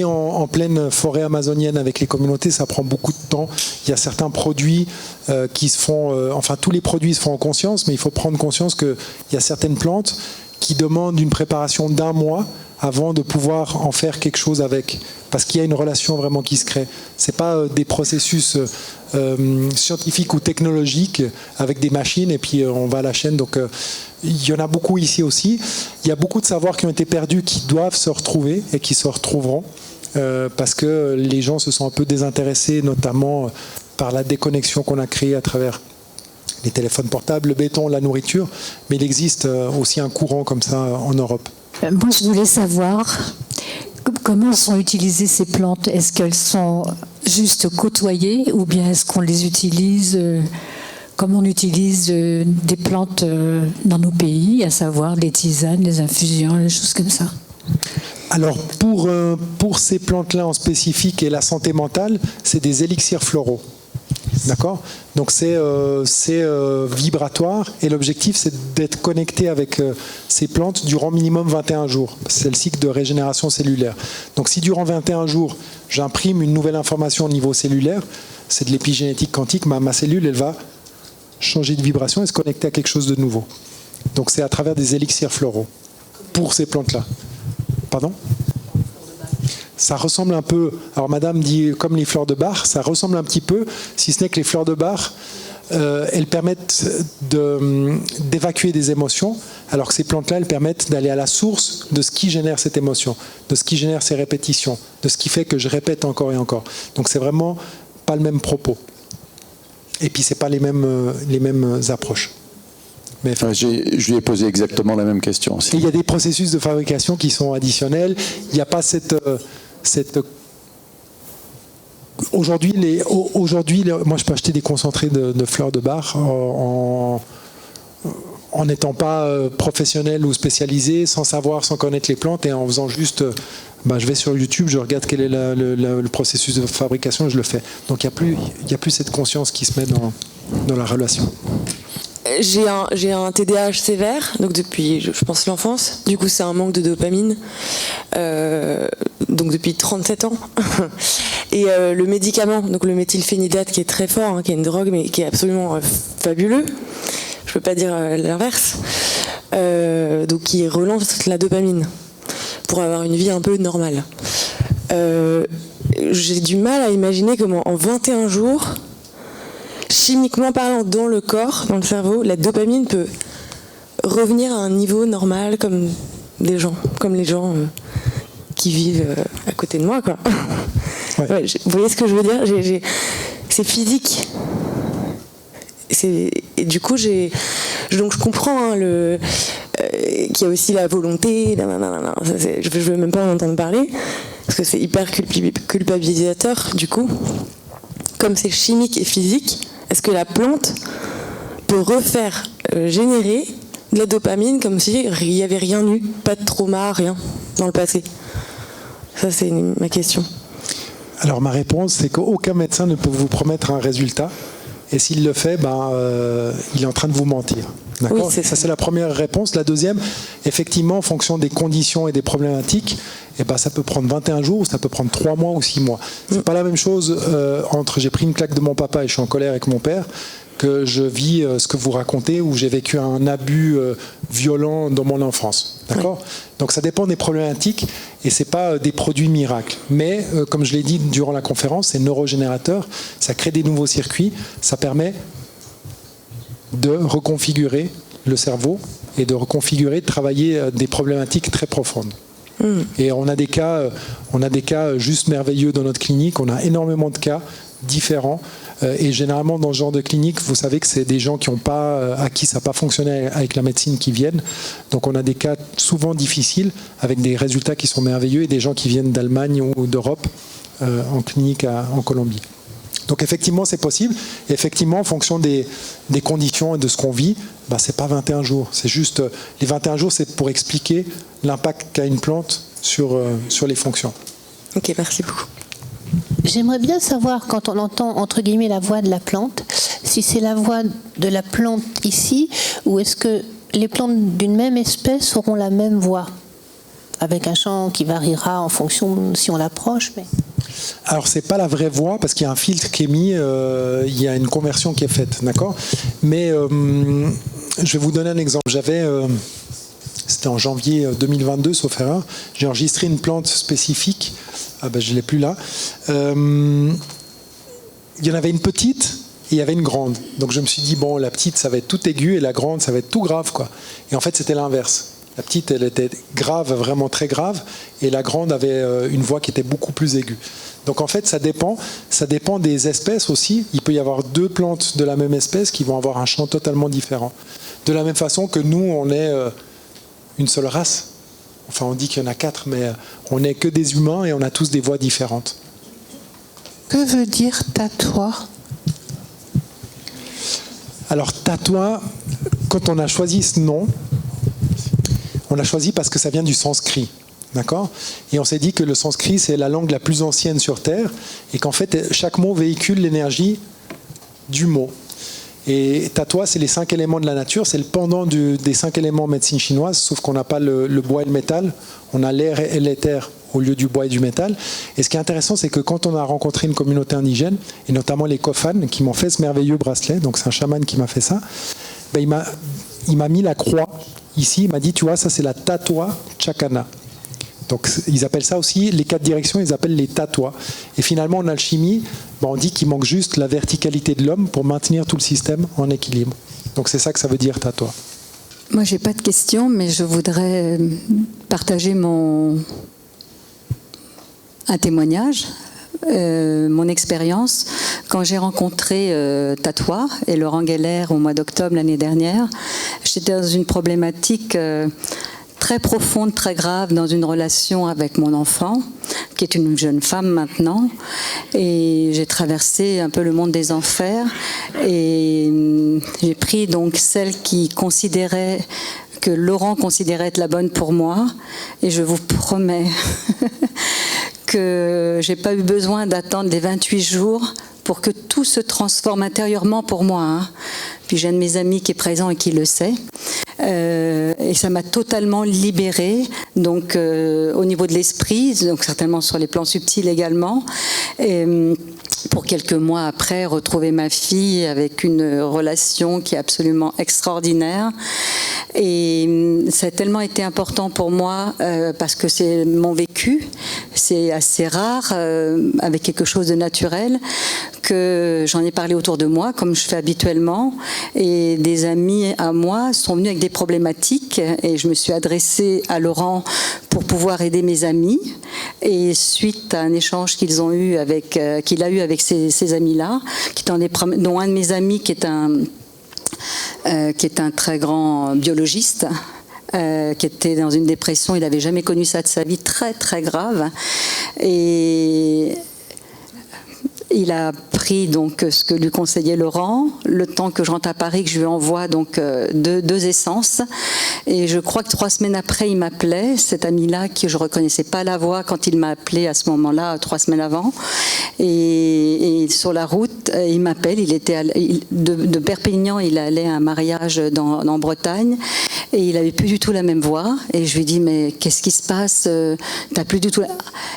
en pleine forêt amazonienne avec les communautés, ça prend beaucoup de temps. Il y a certains produits qui se font, tous les produits se font en conscience, mais il faut prendre conscience qu'il y a certaines plantes qui demandent une préparation d'1 mois avant de pouvoir en faire quelque chose avec, parce qu'il y a une relation vraiment qui se crée. C'est pas des processus scientifiques ou technologiques avec des machines et puis on va à la chaîne. Donc il y en a beaucoup ici aussi. Il y a beaucoup de savoirs qui ont été perdus, qui doivent se retrouver et qui se retrouveront parce que les gens se sont un peu désintéressés, notamment par la déconnexion qu'on a créée à travers les téléphones portables, le béton, la nourriture. Mais il existe aussi un courant comme ça en Europe. Moi, je voulais savoir comment sont utilisées ces plantes. Est-ce qu'elles sont juste côtoyées ou bien est-ce qu'on les utilise comme on utilise des plantes dans nos pays, à savoir les tisanes, les infusions, les choses comme ça? Alors, pour ces plantes-là en spécifique et la santé mentale, c'est des élixirs floraux. D'accord ? Donc c'est vibratoire et l'objectif c'est d'être connecté avec ces plantes durant minimum 21 jours. C'est le cycle de régénération cellulaire. Donc si durant 21 jours j'imprime une nouvelle information au niveau cellulaire, c'est de l'épigénétique quantique, ma cellule elle va changer de vibration et se connecter à quelque chose de nouveau. Donc c'est à travers des élixirs floraux pour ces plantes-là. Pardon ? Ça ressemble un peu, alors madame dit comme les fleurs de Bach, ça ressemble un petit peu, si ce n'est que les fleurs de Bach, elles permettent d'évacuer des émotions, alors que ces plantes-là, elles permettent d'aller à la source de ce qui génère cette émotion, de ce qui génère ces répétitions, de ce qui fait que je répète encore et encore. Donc c'est vraiment pas le même propos. Et puis c'est pas les mêmes approches. Mais, je lui ai posé exactement la même question aussi. Il y a des processus de fabrication qui sont additionnels. Il n'y a pas cette aujourd'hui, moi je peux acheter des concentrés de fleurs de Bach en n'étant pas professionnel ou spécialisé, sans savoir, sans connaître les plantes et en faisant juste, je vais sur YouTube, je regarde quel est le processus de fabrication et je le fais. Donc il n'y a plus cette conscience qui se met dans la relation. J'ai un TDAH sévère, donc depuis, je pense, l'enfance. Du coup, c'est un manque de dopamine. Donc depuis 37 ans. Et le médicament, donc le méthylphénidate, qui est très fort, qui est une drogue, mais qui est absolument fabuleux. Je peux pas dire l'inverse. Donc qui relance la dopamine pour avoir une vie un peu normale. J'ai du mal à imaginer comment en 21 jours, chimiquement parlant, dans le corps, dans le cerveau, la dopamine peut revenir à un niveau normal comme les gens qui vivent à côté de moi, quoi. Ouais. Ouais, vous voyez ce que je veux dire ? C'est physique. Et du coup, donc je comprends qu'il y a aussi la volonté. Je ne veux même pas en entendre parler parce que c'est hyper culpabilisateur. Du coup, comme c'est chimique et physique, est-ce que la plante peut refaire générer de la dopamine comme s'il n'y avait rien eu, pas de trauma, rien dans le passé? Ça, c'est ma question. Alors ma réponse, c'est qu'aucun médecin ne peut vous promettre un résultat. Et s'il le fait, il est en train de vous mentir. D'accord ? Oui, ça, c'est la première réponse. La deuxième, effectivement, en fonction des conditions et des problématiques, ça peut prendre 21 jours, ça peut prendre 3 mois ou 6 mois. C'est pas la même chose entre j'ai pris une claque de mon papa et je suis en colère avec mon père, que je vis ce que vous racontez, où j'ai vécu un abus violent dans mon enfance. D'accord ? Oui. Donc ça dépend des problématiques et c'est pas des produits miracles. Mais comme je l'ai dit durant la conférence, c'est neurogénérateur, ça crée des nouveaux circuits, ça permet de reconfigurer le cerveau et de reconfigurer, de travailler des problématiques très profondes. Et on a des cas juste merveilleux dans notre clinique, on a énormément de cas différents. Et généralement, dans ce genre de clinique, vous savez que c'est des gens à qui ça n'a pas fonctionné avec la médecine qui viennent. Donc on a des cas souvent difficiles avec des résultats qui sont merveilleux et des gens qui viennent d'Allemagne ou d'Europe en clinique en Colombie. Donc effectivement, c'est possible. Et effectivement, en fonction des conditions et de ce qu'on vit, c'est pas 21 jours. C'est juste, les 21 jours, c'est pour expliquer l'impact qu'a une plante sur les fonctions. Ok, merci beaucoup. J'aimerais bien savoir, quand on entend entre guillemets la voix de la plante, si c'est la voix de la plante ici, ou est-ce que les plantes d'une même espèce auront la même voix, avec un chant qui variera en fonction si on l'approche. Mais... Alors c'est pas la vraie voix parce qu'il y a un filtre qui est mis, il y a une conversion qui est faite, d'accord. Mais je vais vous donner un exemple. C'était en janvier 2022, sauf erreur. J'ai enregistré une plante spécifique. Je l'ai plus là. Il y en avait une petite et il y avait une grande. Donc je me suis dit bon, la petite ça va être tout aigu et la grande ça va être tout grave quoi. Et en fait c'était l'inverse. La petite, elle était grave, vraiment très grave, et la grande avait une voix qui était beaucoup plus aiguë. Donc en fait, ça dépend des espèces aussi. Il peut y avoir deux plantes de la même espèce qui vont avoir un chant totalement différent. De la même façon que nous, on est une seule race. Enfin, on dit qu'il y en a 4, mais on n'est que des humains et on a tous des voix différentes. Que veut dire tatoua ? Alors tatoua, quand on a choisi ce nom, on l'a choisi parce que ça vient du sanskrit, d'accord ? Et on s'est dit que le sanskrit, c'est la langue la plus ancienne sur Terre, et qu'en fait, chaque mot véhicule l'énergie du mot. Et tatoua, c'est les 5 éléments de la nature, c'est le pendant des 5 éléments en médecine chinoise, sauf qu'on n'a pas le bois et le métal, on a l'air et l'éther au lieu du bois et du métal. Et ce qui est intéressant, c'est que quand on a rencontré une communauté indigène, et notamment les Kofan, qui m'ont fait ce merveilleux bracelet, donc c'est un chaman qui m'a fait ça, il m'a mis la croix. Ici, il m'a dit, tu vois, ça c'est la Tatoua Chakana. Donc ils appellent ça aussi, les 4 directions, ils appellent les tatouas. Et finalement, en alchimie, on dit qu'il manque juste la verticalité de l'homme pour maintenir tout le système en équilibre. Donc c'est ça que ça veut dire tatoua. Moi, j'ai pas de questions, mais je voudrais partager un témoignage. Mon expérience quand j'ai rencontré Tatoua et Laurent Geller au mois d'octobre l'année dernière. J'étais dans une problématique très profonde, très grave, dans une relation avec mon enfant, qui est une jeune femme maintenant, et j'ai traversé un peu le monde des enfers, et j'ai pris donc celle que Laurent considérait être la bonne pour moi, et je vous promets que j'ai pas eu besoin d'attendre les 28 jours pour que tout se transforme intérieurement pour moi. Puis j'ai un de mes amis qui est présent et qui le sait. Et ça m'a totalement libérée, donc au niveau de l'esprit, donc certainement sur les plans subtils également. Et, pour quelques mois après, retrouver ma fille avec une relation qui est absolument extraordinaire. Et ça a tellement été important pour moi parce que c'est mon vécu, c'est assez rare avec quelque chose de naturel, que j'en ai parlé autour de moi, comme je fais habituellement, et des amis à moi sont venus avec des problématiques, et je me suis adressée à Laurent pour pouvoir aider mes amis, et suite à un échange qu'il a eu avec ces amis-là, dont un de mes amis qui est un très grand biologiste, qui était dans une dépression, il n'avait jamais connu ça de sa vie, très très grave, et il a pris donc ce que lui conseillait Laurent, le temps que je rentre à Paris, que je lui envoie donc deux essences, et je crois que 3 semaines après il m'appelait, cet ami-là que je reconnaissais pas la voix quand il m'a appelé à ce moment-là, 3 semaines avant, et sur la route il m'appelle, il était de Perpignan, il allait à un mariage en Bretagne, et il avait plus du tout la même voix, et je lui dis mais qu'est-ce qui se passe, t'as plus du tout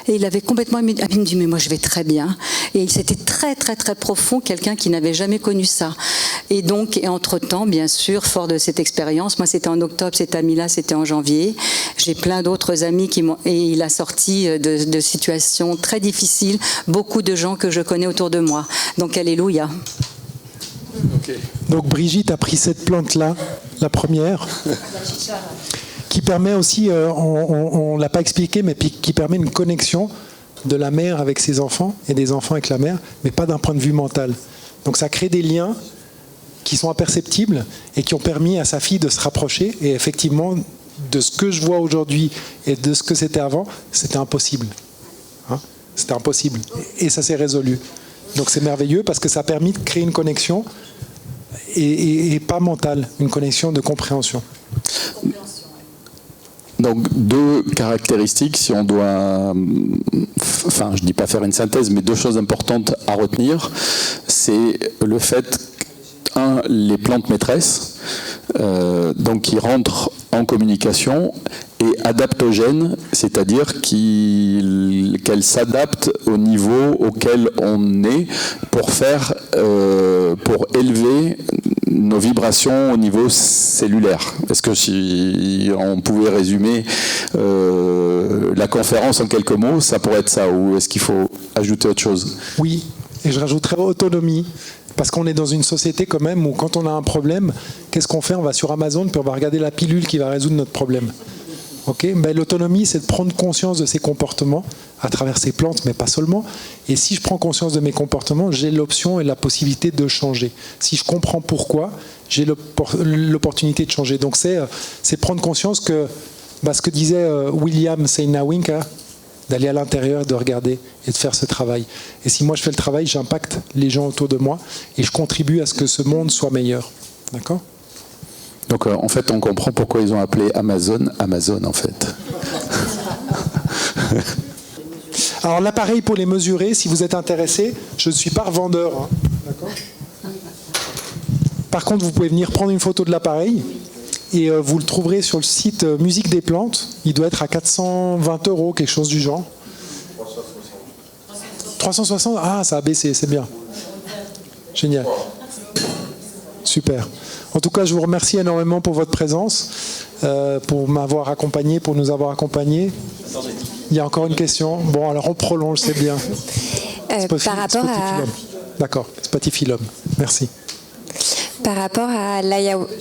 et il avait complètement, il me dit mais moi je vais très bien, et c'était très très très profond, quelqu'un qui n'avait jamais connu ça. Et donc, et entre-temps, bien sûr, fort de cette expérience, moi c'était en octobre, cet ami-là c'était en janvier, j'ai plein d'autres amis et il a sorti de situations très difficiles, beaucoup de gens que je connais autour de moi. Donc alléluia. Okay. Donc Brigitte a pris cette plante-là, la première, qui permet aussi, on ne l'a pas expliqué, mais qui permet une connexion de la mère avec ses enfants et des enfants avec la mère, mais pas d'un point de vue mental. Donc ça crée des liens qui sont imperceptibles et qui ont permis à sa fille de se rapprocher. Et effectivement, de ce que je vois aujourd'hui et de ce que c'était avant, c'était impossible. C'était impossible. Et ça s'est résolu. Donc c'est merveilleux parce que ça a permis de créer une connexion et pas mentale, une connexion de compréhension. Donc deux caractéristiques, si on doit, enfin je dis pas faire une synthèse, mais deux choses importantes à retenir, c'est le fait, les plantes maîtresses, donc qui rentrent en communication, et adaptogènes, c'est-à-dire qu'elles s'adaptent au niveau auquel on est pour pour élever nos vibrations au niveau cellulaire. Est-ce que si on pouvait résumer la conférence en quelques mots, ça pourrait être ça, ou est-ce qu'il faut ajouter autre chose? Oui, et je rajouterais autonomie. Parce qu'on est dans une société quand même où quand on a un problème, qu'est-ce qu'on fait? On va sur Amazon puis on va regarder la pilule qui va résoudre notre problème. Okay, ben, l'autonomie, c'est de prendre conscience de ses comportements à travers ces plantes, mais pas seulement. Et si je prends conscience de mes comportements, j'ai l'option et la possibilité de changer. Si je comprends pourquoi, j'ai l'opportunité de changer. Donc c'est prendre conscience que ce que disait William Seinawinka, d'aller à l'intérieur, de regarder et de faire ce travail. Et si moi je fais le travail, j'impacte les gens autour de moi et je contribue à ce que ce monde soit meilleur. D'accord ? Donc en fait, on comprend pourquoi ils ont appelé Amazon Amazon, en fait. Alors l'appareil pour les mesurer, si vous êtes intéressé, je ne suis pas revendeur. Hein. D'accord ? Par contre, vous pouvez venir prendre une photo de l'appareil et vous le trouverez sur le site Musique des Plantes. Il doit être à 420 €, quelque chose du genre. 360 ? Ah, ça a baissé, c'est bien. Génial. Super. En tout cas, je vous remercie énormément pour votre présence, pour m'avoir accompagné, pour nous avoir accompagnés. Il y a encore une question. Bon, alors on prolonge, c'est bien. Par rapport à... D'accord, Spatifilum. Merci. Par rapport à l'ayahuasca...